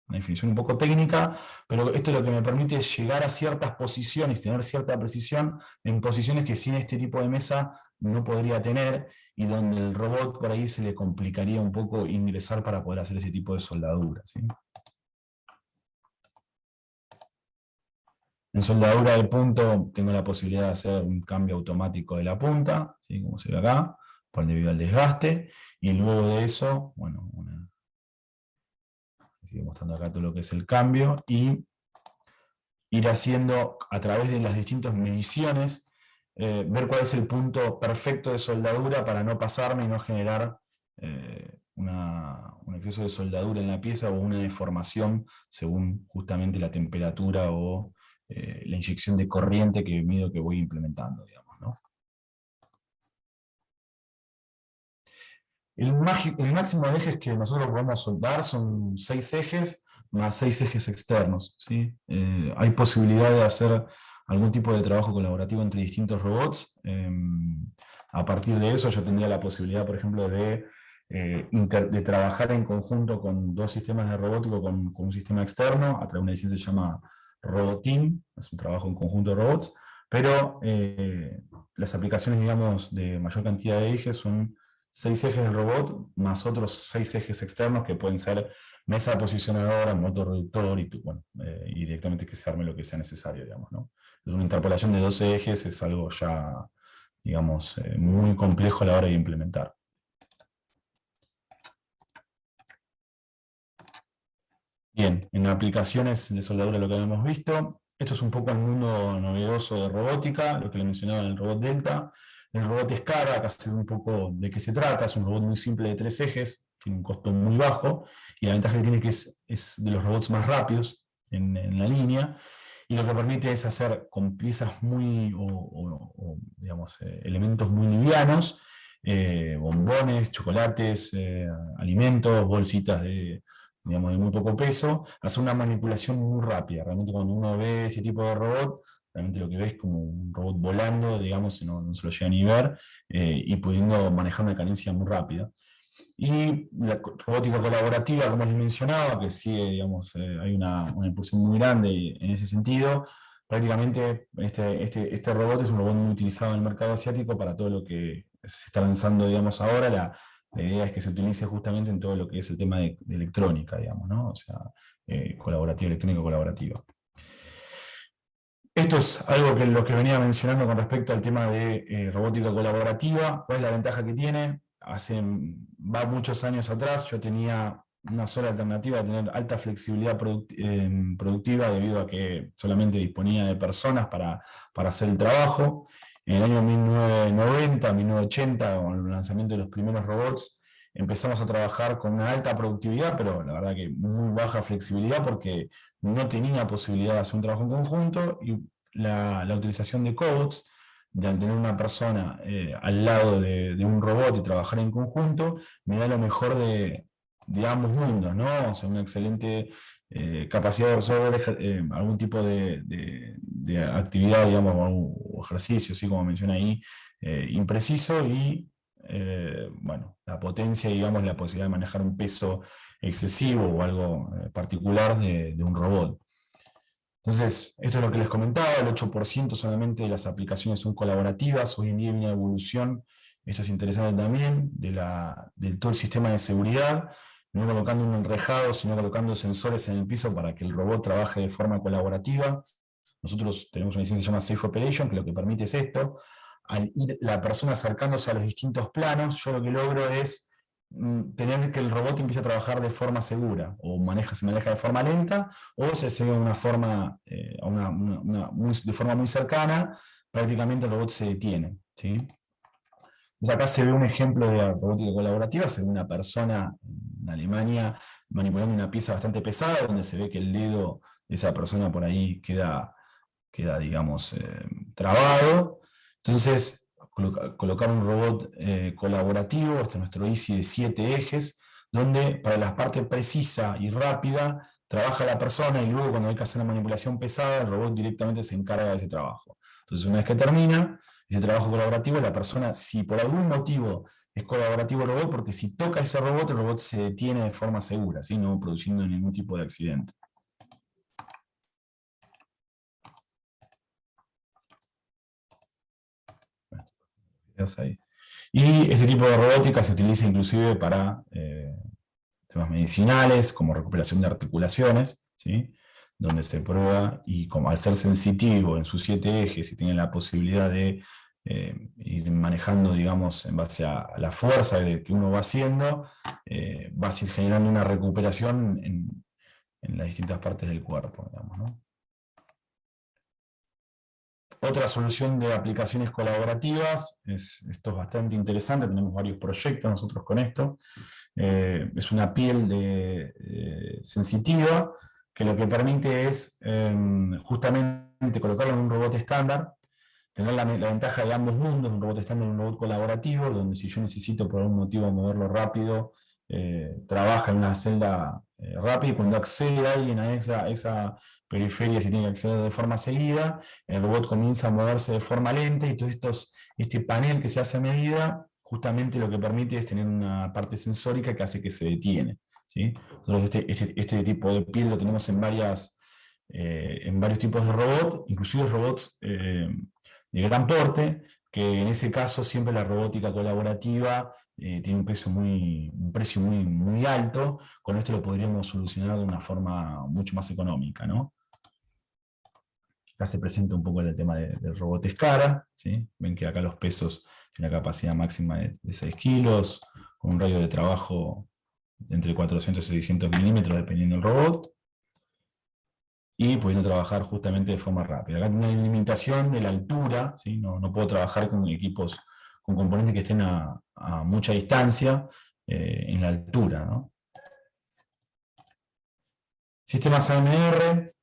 definición un poco técnica, pero esto lo que me permite es llegar a ciertas posiciones, tener cierta precisión en posiciones que sin este tipo de mesa no podría tener, y donde el robot por ahí se le complicaría un poco ingresar para poder hacer ese tipo de soldadura, ¿sí? En soldadura de punto tengo la posibilidad de hacer un cambio automático de la punta, ¿sí? Como se ve acá, por debido al desgaste, y luego de eso, bueno, sigo mostrando acá todo lo que es el cambio, y ir haciendo a través de las distintas mediciones, ver cuál es el punto perfecto de soldadura para no pasarme y no generar un exceso de soldadura en la pieza o una deformación según justamente la temperatura o la inyección de corriente que mido que voy implementando, digamos, ¿no? El máximo de ejes que nosotros podemos soldar son 6 ejes más 6 ejes externos, ¿sí? Hay posibilidad de hacer algún tipo de trabajo colaborativo entre distintos robots. A partir de eso yo tendría la posibilidad, por ejemplo, de trabajar en conjunto con 2 sistemas de robótico con un sistema externo, a través de una licencia que se llama Roboteam, es un trabajo en conjunto de robots, pero las aplicaciones, digamos, de mayor cantidad de ejes son 6 ejes del robot, más otros 6 ejes externos que pueden ser mesa posicionadora, motor reductor y directamente que se arme lo que sea necesario, digamos, ¿no? Una interpolación de 12 ejes es algo ya, digamos, muy complejo a la hora de implementar. Bien, en aplicaciones de soldadura lo que habíamos visto, esto es un poco el mundo novedoso de robótica, lo que le mencionaba en el robot Delta. El robot Escara, acá se ve un poco de qué se trata, es un robot muy simple de 3 ejes, tiene un costo muy bajo, y la ventaja que tiene es de los robots más rápidos en la línea, y lo que permite es hacer con piezas digamos, elementos muy livianos, bombones, chocolates, alimentos, bolsitas digamos, de muy poco peso, hacer una manipulación muy rápida. Realmente cuando uno ve este tipo de robot, realmente lo que ve es como un robot volando, digamos, no se lo llega ni ver, y pudiendo manejar una cadencia muy rápida. Y la robótica colaborativa, como les mencionaba, que sigue, digamos, hay una impulsión muy grande en ese sentido. Prácticamente este robot es un robot muy utilizado en el mercado asiático para todo lo que se está lanzando, digamos, ahora. La idea es que se utilice justamente en todo lo que es el tema de electrónica, digamos, ¿no? O sea, colaborativa, electrónica colaborativa. Esto es algo que lo que venía mencionando con respecto al tema de robótica colaborativa. ¿Cuál es la ventaja que tiene? Va muchos años atrás, yo tenía una sola alternativa de tener alta flexibilidad productiva debido a que solamente disponía de personas para hacer el trabajo. En el año 1990, 1980, con el lanzamiento de los primeros robots, empezamos a trabajar con una alta productividad, pero la verdad que muy baja flexibilidad porque no tenía posibilidad de hacer un trabajo en conjunto, y la utilización de cobots, de al tener una persona al lado de un robot y trabajar en conjunto, me da lo mejor de ambos mundos, ¿no? O sea, una excelente capacidad de resolver algún tipo de actividad, digamos, o ejercicio, así como menciona ahí, impreciso, y bueno, la potencia, digamos, la posibilidad de manejar un peso excesivo o algo particular de un robot. Entonces, esto es lo que les comentaba, el 8% solamente de las aplicaciones son colaborativas. Hoy en día hay una evolución, esto es interesante también, de todo el sistema de seguridad, no colocando un enrejado, sino colocando sensores en el piso para que el robot trabaje de forma colaborativa. Nosotros tenemos una licencia que se llama Safe Operation, que lo que permite es esto. Al ir la persona acercándose a los distintos planos, yo lo que logro es tener que el robot empiece a trabajar de forma segura, o se maneja de forma lenta, o se hace de una forma, de forma muy cercana, prácticamente el robot se detiene, ¿sí? Entonces acá se ve un ejemplo de robótica colaborativa, se ve una persona en Alemania manipulando una pieza bastante pesada, donde se ve que el dedo de esa persona por ahí queda digamos, trabado. Entonces, colocar un robot colaborativo, este es nuestro ISI de 7 ejes, donde para la parte precisa y rápida trabaja la persona, y luego cuando hay que hacer una manipulación pesada, el robot directamente se encarga de ese trabajo. Entonces, una vez que termina ese trabajo colaborativo, la persona, si por algún motivo es colaborativo el robot, porque si toca ese robot, el robot se detiene de forma segura, ¿sí? No produciendo ningún tipo de accidente. Ahí. Y este tipo de robótica se utiliza inclusive para temas medicinales, como recuperación de articulaciones, ¿sí? Donde se prueba, y como al ser sensitivo en sus 7 ejes y tiene la posibilidad de ir manejando, digamos, en base a la fuerza que uno va haciendo, va a ir generando una recuperación en las distintas partes del cuerpo, digamos, ¿no? Otra solución de aplicaciones colaborativas, esto es bastante interesante, tenemos varios proyectos nosotros con esto. Es una piel sensitiva, que lo que permite es justamente colocarlo en un robot estándar, tener la ventaja de ambos mundos, un robot estándar y un robot colaborativo, donde si yo necesito por algún motivo moverlo rápido, trabaja en una celda rápida, y cuando accede alguien a esa periferia, si tiene que acceder de forma seguida, el robot comienza a moverse de forma lenta, y todo este panel que se hace a medida, justamente lo que permite es tener una parte sensórica que hace que se detiene, ¿sí? Nosotros este tipo de piel lo tenemos en varios tipos de robot, inclusive robots de gran porte, que en ese caso siempre la robótica colaborativa tiene un precio muy alto. Con esto lo podríamos solucionar de una forma mucho más económica, ¿no? Acá se presenta un poco el tema del robot Escara, ¿sí? Ven que acá los pesos tienen una capacidad máxima de 6 kilos, con un radio de trabajo entre 400 y 600 milímetros, dependiendo del robot, y pudiendo trabajar justamente de forma rápida. Acá tiene una limitación de la altura, ¿sí? No puedo trabajar con equipos, con componentes que estén a mucha distancia en la altura, ¿no? Sistemas AMR,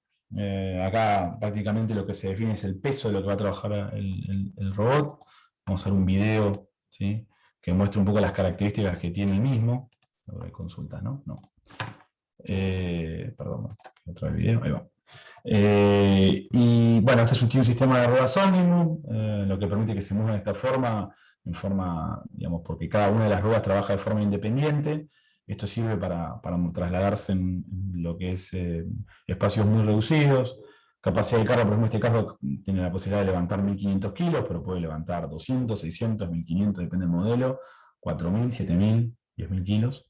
acá prácticamente lo que se define es el peso de lo que va a trabajar el robot. Vamos a ver un video, ¿sí?, que muestra un poco las características que tiene el mismo. Consultas, ¿no? No. Perdón, otra vez el video, ahí va. Y bueno, este es un sistema de ruedas Omnium, lo que permite que se muevan de esta forma, digamos, porque cada una de las ruedas trabaja de forma independiente. Esto sirve para trasladarse en lo que es espacios muy reducidos. Capacidad de carga, por ejemplo, en este caso tiene la posibilidad de levantar 1500 kilos, pero puede levantar 200, 600, 1500, depende del modelo, 4000, 7000, 10000 kilos.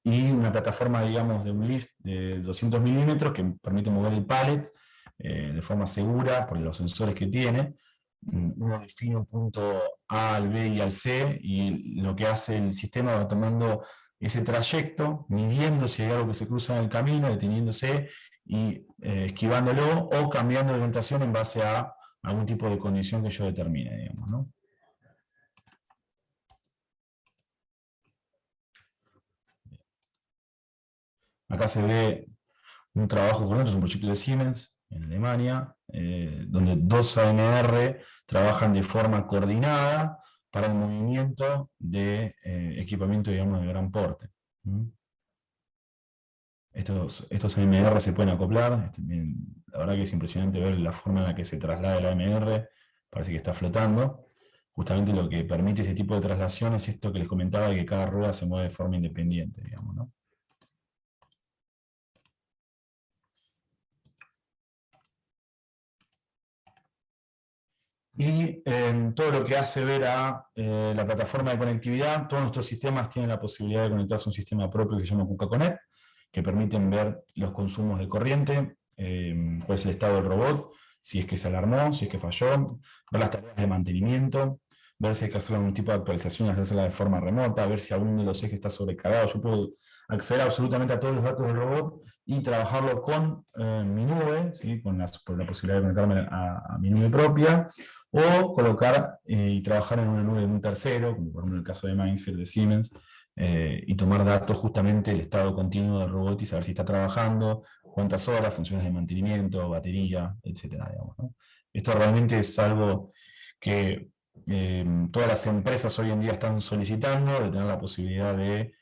Y una plataforma, digamos, de un lift de 200 milímetros que permite mover el pallet de forma segura por los sensores que tiene. Uno define un punto A al B y al C, y lo que hace el sistema va tomando ese trayecto, midiendo si hay algo que se cruza en el camino, deteniéndose y esquivándolo, o cambiando de orientación en base a algún tipo de condición que yo determine, digamos, ¿no? Acá se ve un trabajo con otros, un proyecto de Siemens en Alemania, donde dos AMR trabajan de forma coordinada para el movimiento de equipamiento, digamos, de gran porte. Estos AMR se pueden acoplar. La verdad que es impresionante ver la forma en la que se traslada el AMR, parece que está flotando. Justamente lo que permite ese tipo de traslación es esto que les comentaba, de que cada rueda se mueve de forma independiente, digamos, ¿no? Y todo lo que hace ver a la plataforma de conectividad, todos nuestros sistemas tienen la posibilidad de conectarse a un sistema propio que se llama KUKA Connect, que permiten ver los consumos de corriente, cuál es el estado del robot, si es que se alarmó, si es que falló, ver las tareas de mantenimiento, ver si hay que hacer algún tipo de actualización, hacerla de forma remota, ver si alguno de los ejes está sobrecargado. Yo puedo acceder absolutamente a todos los datos del robot y trabajarlo con mi nube, ¿sí?, por la posibilidad de conectarme a mi nube propia, o colocar y trabajar en una nube de un tercero, como por ejemplo en el caso de Mindsphere de Siemens, y tomar datos justamente del estado continuo del robot y saber si está trabajando, cuántas horas, funciones de mantenimiento, batería, etcétera, digamos, ¿no? Esto realmente es algo que todas las empresas hoy en día están solicitando, de tener la posibilidad de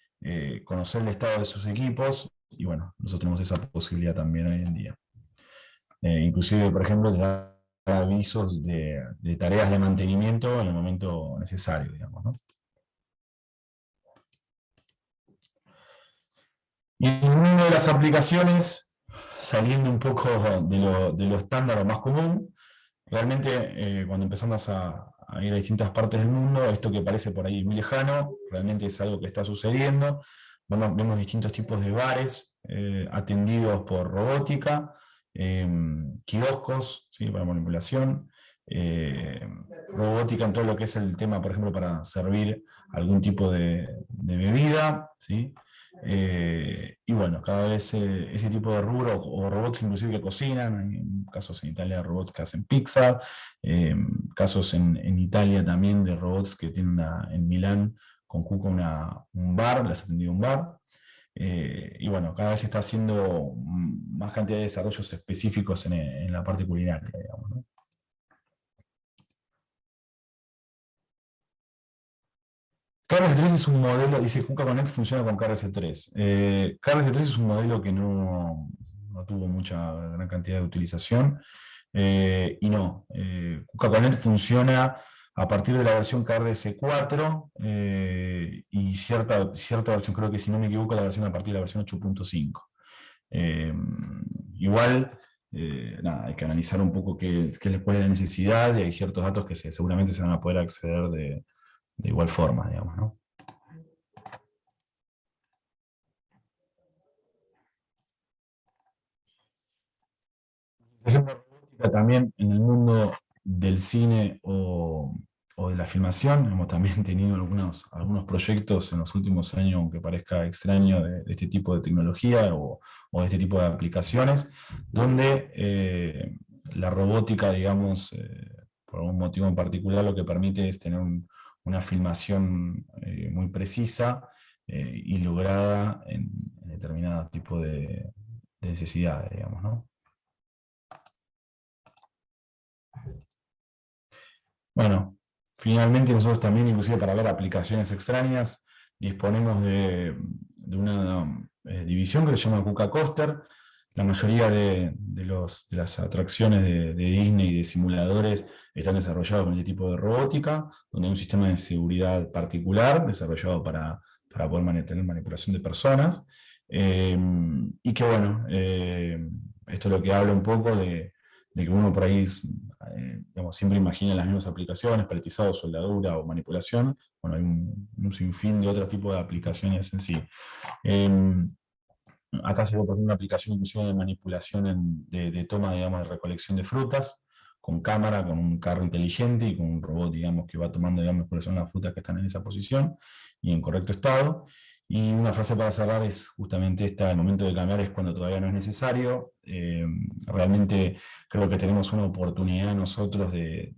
conocer el estado de sus equipos, y bueno, nosotros tenemos esa posibilidad también hoy en día. Inclusive, por ejemplo, de dar avisos de tareas de mantenimiento en el momento necesario, digamos, ¿no? Y en una de las aplicaciones, saliendo un poco de lo estándar o más común, realmente cuando empezamos a ir a distintas partes del mundo, esto que parece por ahí muy lejano, realmente es algo que está sucediendo. Vemos distintos tipos de bares atendidos por robótica, kioscos, ¿sí?, para manipulación, robótica en todo lo que es el tema, por ejemplo, para servir algún tipo de bebida, ¿sí? Y bueno, cada vez ese tipo de rubro, o robots inclusive que cocinan, hay casos en Italia de robots que hacen pizza, casos en Italia también de robots que tienen en Milán con KUKA un bar, les ha atendido un bar. Y bueno, cada vez se está haciendo más cantidad de desarrollos específicos en la parte culinaria, digamos, ¿no? KRS-3 es un modelo, dice Kuka Connect funciona con KRS-3. KRS-3 es un modelo que no tuvo gran cantidad de utilización. Y no, Kuka Connect funciona a partir de la versión KRS-4 y cierta versión, creo que si no me equivoco, la versión a partir de la versión 8.5. Igual, nada, hay que analizar un poco cuál es la necesidad y hay ciertos datos que seguramente se van a poder acceder de igual forma, digamos, ¿no? Haciendo robótica también en el mundo del cine o de la filmación, hemos también tenido algunos proyectos en los últimos años, aunque parezca extraño, de este tipo de tecnología o de este tipo de aplicaciones, donde la robótica, digamos, por algún motivo en particular, lo que permite es tener una filmación muy precisa y lograda en determinado tipo de necesidades, digamos, ¿no? Bueno, finalmente nosotros también, inclusive para ver aplicaciones extrañas, disponemos de una división que se llama Kuka Coaster. La mayoría de las atracciones de Disney y de simuladores están desarrollados con este tipo de robótica, donde hay un sistema de seguridad particular desarrollado para poder tener manipulación de personas. Y que bueno, esto es lo que habla un poco de que uno por ahí digamos, siempre imagina las mismas aplicaciones, paletizado, soldadura o manipulación. Bueno, hay un sinfín de otros tipos de aplicaciones en sí. Acá se ve por ejemplo una aplicación inclusive de manipulación de toma, digamos, de recolección de frutas, con cámara, con un carro inteligente y con un robot, digamos, que va tomando, digamos, cuáles son las frutas que están en esa posición y en correcto estado. Y una frase para cerrar es justamente esta: el momento de cambiar es cuando todavía no es necesario. Realmente creo que tenemos una oportunidad nosotros de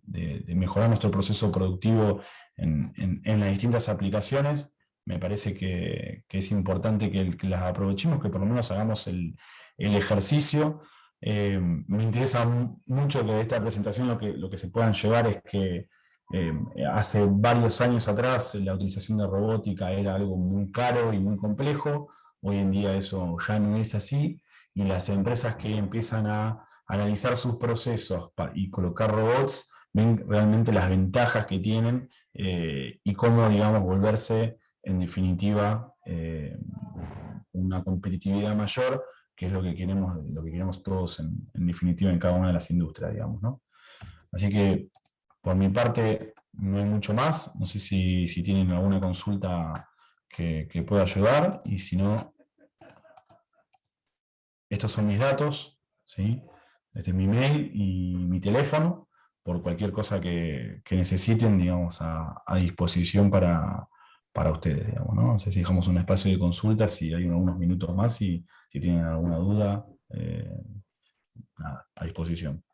mejorar nuestro proceso productivo en las distintas aplicaciones. Me parece que es importante que las aprovechemos, que por lo menos hagamos el ejercicio. Me interesa mucho que de esta presentación lo que se puedan llevar es que hace varios años atrás la utilización de robótica era algo muy caro y muy complejo. Hoy en día eso ya no es así, y las empresas que empiezan a analizar sus procesos y colocar robots ven realmente las ventajas que tienen y cómo, digamos, volverse en definitiva una competitividad mayor, que es lo que queremos todos en definitiva en cada una de las industrias, digamos, ¿no? Así que por mi parte no hay mucho más. No sé si tienen alguna consulta que pueda ayudar, y si no, estos son mis datos, ¿sí? Este es mi mail y mi teléfono, por cualquier cosa que necesiten, digamos, a disposición para ustedes, digamos, ¿no? No sé si dejamos un espacio de consulta, si hay unos minutos más, y si tienen alguna duda, nada, a disposición.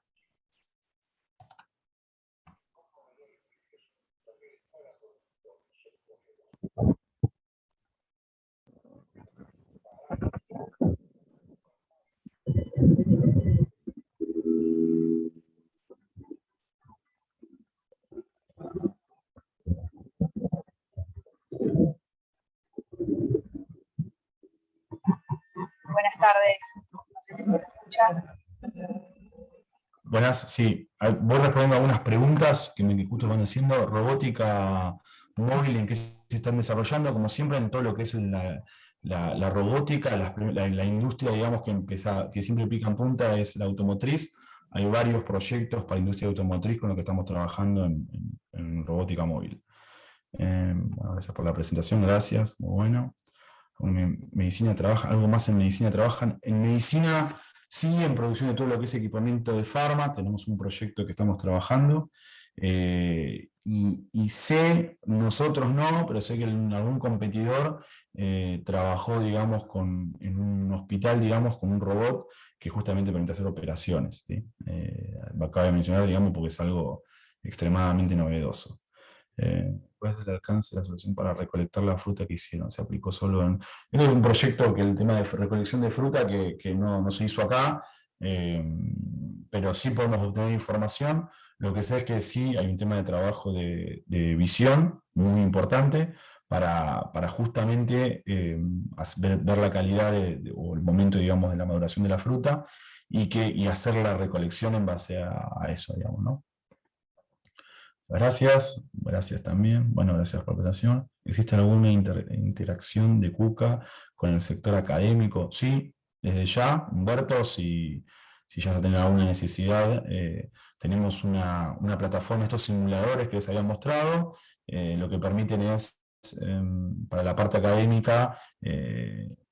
Buenas tardes, no sé si se me escucha. Buenas, sí. Voy respondiendo algunas preguntas que justo van haciendo. Robótica móvil, ¿en qué se están desarrollando? Como siempre, en todo lo que es la robótica, la industria, digamos, que siempre pica en punta es la automotriz. Hay varios proyectos para industria automotriz con los que estamos trabajando en robótica móvil. Bueno, gracias por la presentación, gracias, muy bueno. Medicina trabaja, algo más en medicina trabajan. En medicina, sí, en producción de todo lo que es equipamiento de farma, tenemos un proyecto que estamos trabajando. Y sé, nosotros no, pero sé que algún competidor trabajó, digamos, en un hospital, digamos, con un robot que justamente permite hacer operaciones, ¿sí? Acabo de mencionar, digamos, porque es algo extremadamente novedoso. ¿Cuál es el alcance de la solución para recolectar la fruta que hicieron? Se aplicó solo en... Este es un proyecto que el tema de recolección de fruta que no se hizo acá, pero sí podemos obtener información. Lo que sé es que sí hay un tema de trabajo de visión muy importante para justamente ver la calidad o el momento, digamos, de la maduración de la fruta y hacer la recolección en base a eso, digamos, ¿no? Gracias, gracias también. Bueno, gracias por la presentación. ¿Existe alguna interacción de Kuka con el sector académico? Sí, desde ya, Humberto, si ya vas a tener alguna necesidad, tenemos una plataforma, estos simuladores que les había mostrado, lo que permiten es, para la parte académica,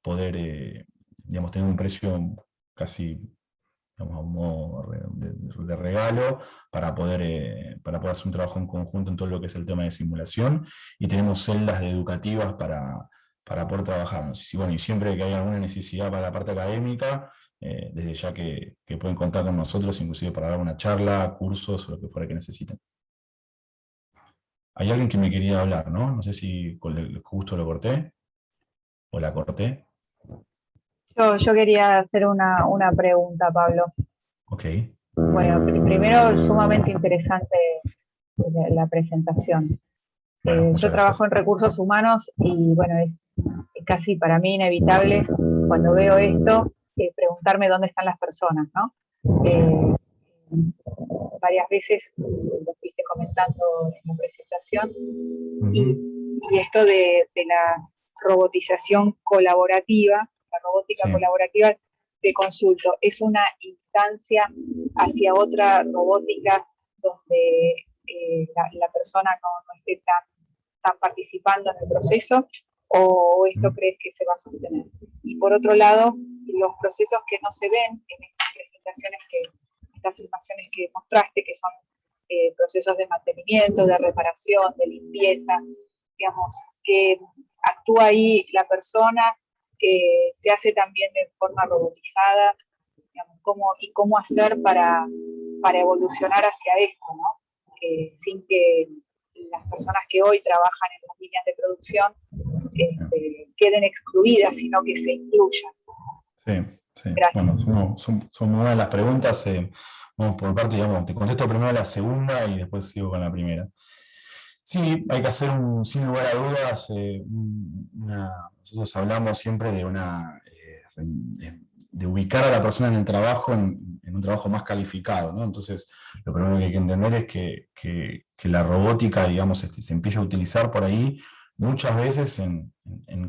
poder, digamos, tener un precio casi, digamos, a un modo de regalo para poder hacer un trabajo en conjunto en todo lo que es el tema de simulación, y tenemos celdas educativas para poder trabajar. Bueno, y siempre que haya alguna necesidad para la parte académica, desde ya que pueden contar con nosotros, inclusive para dar una charla, cursos o lo que fuera que necesiten. Hay alguien que me quería hablar, ¿no? No sé si justo lo corté o la corté. Yo quería hacer una pregunta, Pablo. Ok. Bueno, primero, sumamente interesante la presentación. Bueno, Yo muchas trabajo gracias. en recursos humanos y bueno, es casi para mí inevitable cuando veo esto preguntarme dónde están las personas, ¿no? Eh, Varias veces lo fuiste comentando en la presentación y esto de la robotización colaborativa, la robótica Sí. colaborativa, te consulto, ¿es una instancia hacia otra robótica donde la persona no esté tan participando en el proceso, o esto crees que se va a sostener? Y por otro lado, los procesos que no se ven en estas presentaciones, estas filmaciones que mostraste, que son procesos de mantenimiento, de reparación, de limpieza, digamos, que actúa ahí la persona, se hace también de forma robotizada, digamos, cómo hacer para evolucionar hacia esto, ¿no? Sin que las personas que hoy trabajan en las líneas de producción queden excluidas, sino que se incluyan. Sí, sí. Gracias. Bueno, son muy buenas las preguntas. Vamos por parte, digamos, te contesto primero la segunda y después sigo con la primera. Sí, hay que hacer sin lugar a dudas, nosotros hablamos siempre de ubicar a la persona en el trabajo, en un trabajo más calificado, ¿no? Entonces, lo primero que hay que entender es que la robótica, digamos, se empieza a utilizar por ahí muchas veces en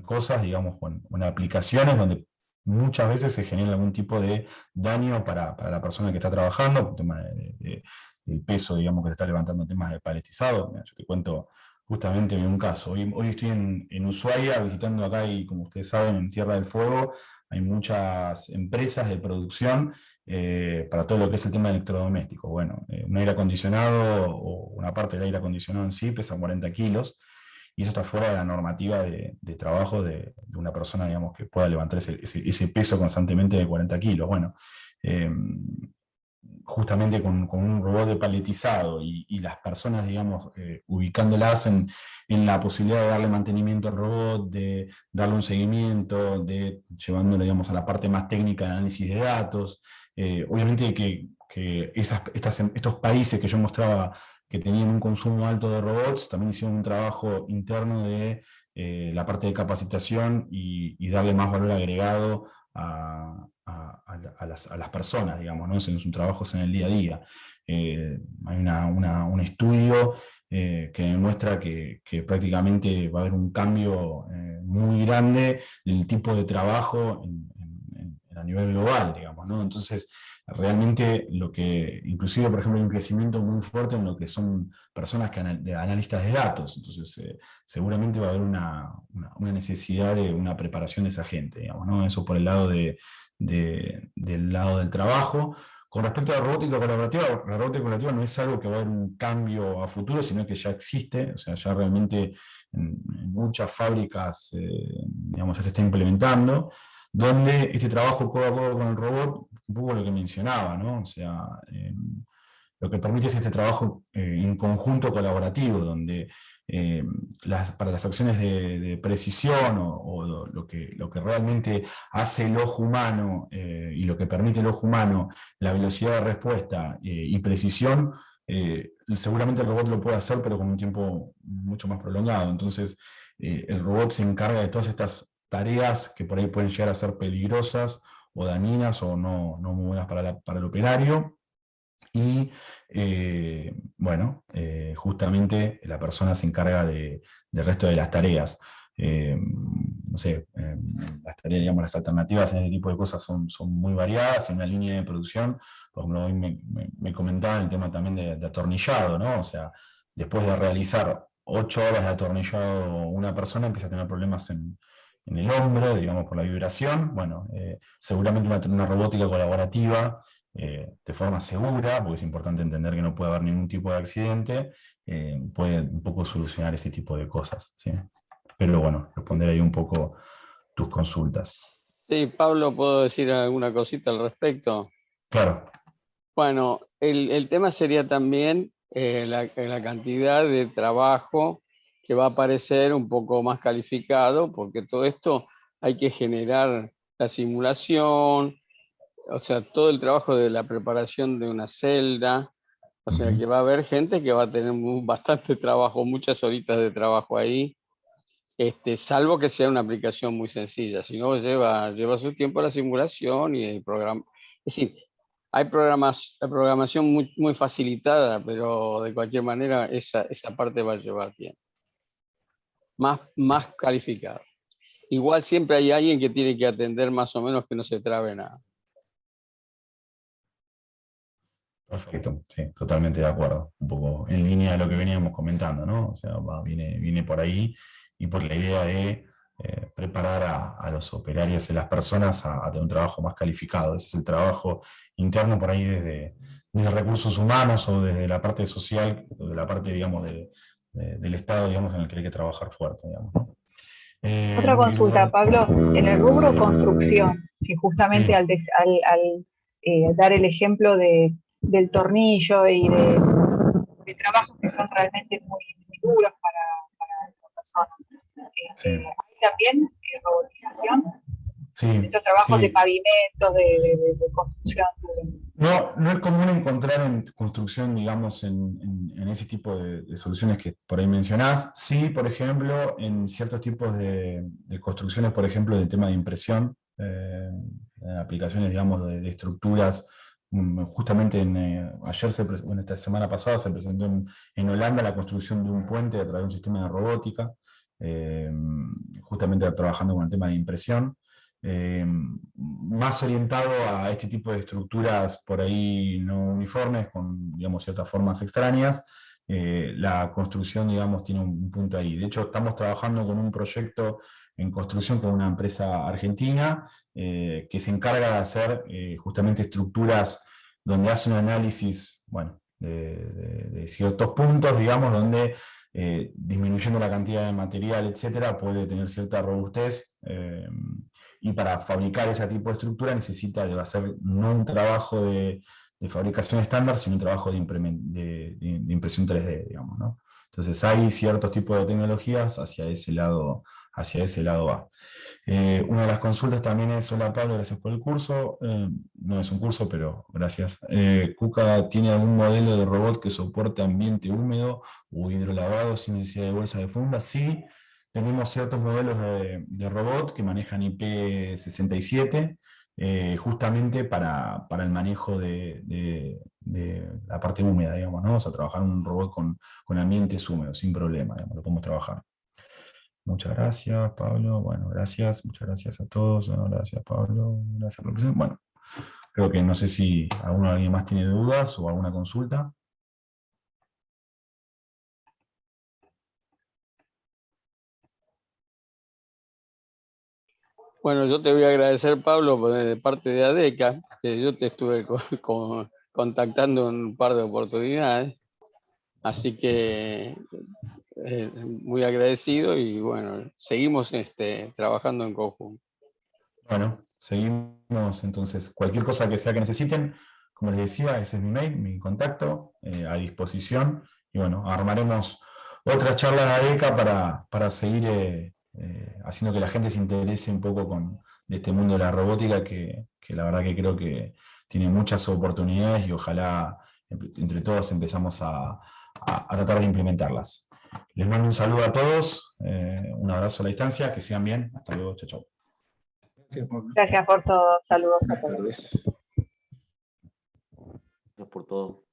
cosas, digamos, o en aplicaciones donde muchas veces se genera algún tipo de daño para la persona que está trabajando, por tema del peso, digamos, que se está levantando, temas de paletizado. Mira, yo te cuento justamente un caso. Hoy estoy en Ushuaia visitando acá, y como ustedes saben, en Tierra del Fuego hay muchas empresas de producción para todo lo que es el tema de electrodomésticos. Bueno, un aire acondicionado o una parte del aire acondicionado en sí pesa 40 kilos, y eso está fuera de la normativa de trabajo de una persona, digamos, que pueda levantar ese peso constantemente de 40 kilos. Bueno, justamente con un robot de paletizado y las personas, digamos, ubicándolas en la posibilidad de darle mantenimiento al robot, de darle un seguimiento, de llevándolo, digamos, a la parte más técnica de análisis de datos. Obviamente que estos países que yo mostraba que tenían un consumo alto de robots, también hicieron un trabajo interno de la parte de capacitación y darle más valor agregado a las personas, digamos, ¿no? En sus trabajos en el día a día. Hay un estudio que demuestra que prácticamente va a haber un cambio muy grande del tipo de trabajo a nivel global, digamos, ¿no? Entonces, realmente inclusive, por ejemplo, hay un crecimiento muy fuerte en lo que son personas de analistas de datos. Entonces, seguramente va a haber una necesidad de una preparación de esa gente, digamos, ¿no? Eso por el lado del lado del trabajo. Con respecto a la robótica colaborativa no es algo que va a haber un cambio a futuro, sino que ya existe. O sea, ya realmente en muchas fábricas, digamos, ya se está implementando, donde este trabajo codo a codo con el robot, un poco lo que mencionaba, ¿no? O sea, lo que permite es este trabajo en conjunto colaborativo, donde para las acciones de precisión o lo que realmente hace el ojo humano y lo que permite el ojo humano, la velocidad de respuesta y precisión, seguramente el robot lo puede hacer, pero con un tiempo mucho más prolongado. Entonces, el robot se encarga de todas estas tareas que por ahí pueden llegar a ser peligrosas o dañinas o no muy buenas para el operario. Y bueno, justamente la persona se encarga del resto de las tareas. No sé, las tareas, digamos, las alternativas en este tipo de cosas son muy variadas. En una línea de producción, por ejemplo, hoy me comentaban el tema también de atornillado, ¿no? O sea, después de realizar 8 horas de atornillado, una persona empieza a tener problemas en el hombro, digamos, por la vibración. Bueno, seguramente una robótica colaborativa de forma segura, porque es importante entender que no puede haber ningún tipo de accidente, puede un poco solucionar ese tipo de cosas, ¿sí? Pero bueno, responder ahí un poco tus consultas. Sí, Pablo, ¿puedo decir alguna cosita al respecto? Claro. Bueno, el tema sería también la cantidad de trabajo que va a aparecer un poco más calificado, porque todo esto hay que generar la simulación, o sea, todo el trabajo de la preparación de una celda, o sea, que va a haber gente que va a tener bastante trabajo, muchas horitas de trabajo ahí, salvo que sea una aplicación muy sencilla, si no lleva su tiempo la simulación y el programa. Es decir, hay programación muy facilitada, pero de cualquier manera esa parte va a llevar tiempo. Más calificado. Igual siempre hay alguien que tiene que atender más o menos que no se trabe nada. Perfecto, sí, totalmente de acuerdo. Un poco en línea de lo que veníamos comentando, ¿no? O sea, viene por ahí y por la idea de preparar a los operarios y a las personas a tener un trabajo más calificado. Ese es el trabajo interno por ahí desde recursos humanos o desde la parte social, o de la parte, digamos, del Estado, digamos, en el que hay que trabajar fuerte, digamos, ¿no? Otra consulta, Pablo, en el rubro construcción, que justamente sí. al dar el ejemplo del tornillo y de trabajos que son realmente muy duros para la persona, Sí. ¿hay también robotización? Sí, Estos trabajos sí. de pavimentos, de construcción. No es común encontrar en construcción, digamos, en ese tipo de soluciones que por ahí mencionás. Sí, por ejemplo, en ciertos tipos de construcciones, por ejemplo, de tema de impresión, aplicaciones, digamos, de estructuras. Justamente esta semana pasada se presentó en Holanda la construcción de un puente a través de un sistema de robótica, justamente trabajando con el tema de impresión. Más orientado a este tipo de estructuras por ahí no uniformes, con, digamos, ciertas formas extrañas. La construcción, digamos, tiene un punto ahí. De hecho, estamos trabajando con un proyecto en construcción con una empresa argentina que se encarga de hacer justamente estructuras donde hace un análisis, bueno, de ciertos puntos, digamos, donde disminuyendo la cantidad de material, etcétera, puede tener cierta robustez. Y para fabricar ese tipo de estructura necesita de hacer no un trabajo de fabricación estándar, sino un trabajo de impresión 3D, digamos, ¿no? Entonces hay ciertos tipos de tecnologías hacia ese lado va. Una de las consultas también es: hola Pablo, gracias por el curso. No es un curso, pero gracias. ¿KUKA tiene algún modelo de robot que soporte ambiente húmedo o hidrolavado sin necesidad de bolsa de funda? Sí. Tenemos ciertos modelos de robot que manejan IP67, justamente para el manejo de la parte húmeda, digamos, ¿no? O sea, trabajar un robot con ambientes húmedos, sin problema, digamos, lo podemos trabajar. Muchas gracias, Pablo. Bueno, gracias, muchas gracias a todos. Bueno, gracias, Pablo. Gracias por la presentación. Bueno, creo que no sé si alguien más tiene dudas o alguna consulta. Bueno, yo te voy a agradecer, Pablo, de parte de ADECA, que yo te estuve contactando en un par de oportunidades, así que muy agradecido y bueno, seguimos trabajando en conjunto. Bueno, seguimos entonces. Cualquier cosa que sea que necesiten, como les decía, ese es mi mail, mi contacto, a disposición. Y bueno, armaremos otras charlas de ADECA para seguir haciendo que la gente se interese un poco de este mundo de la robótica, que la verdad que creo que tiene muchas oportunidades y ojalá entre todos empezamos a tratar de implementarlas. Les mando un saludo a todos, un abrazo a la distancia, que sigan bien, hasta luego, chao, chao. Gracias, Pablo. Gracias por todo, saludos a Buenas todos. tardes. Gracias por todo.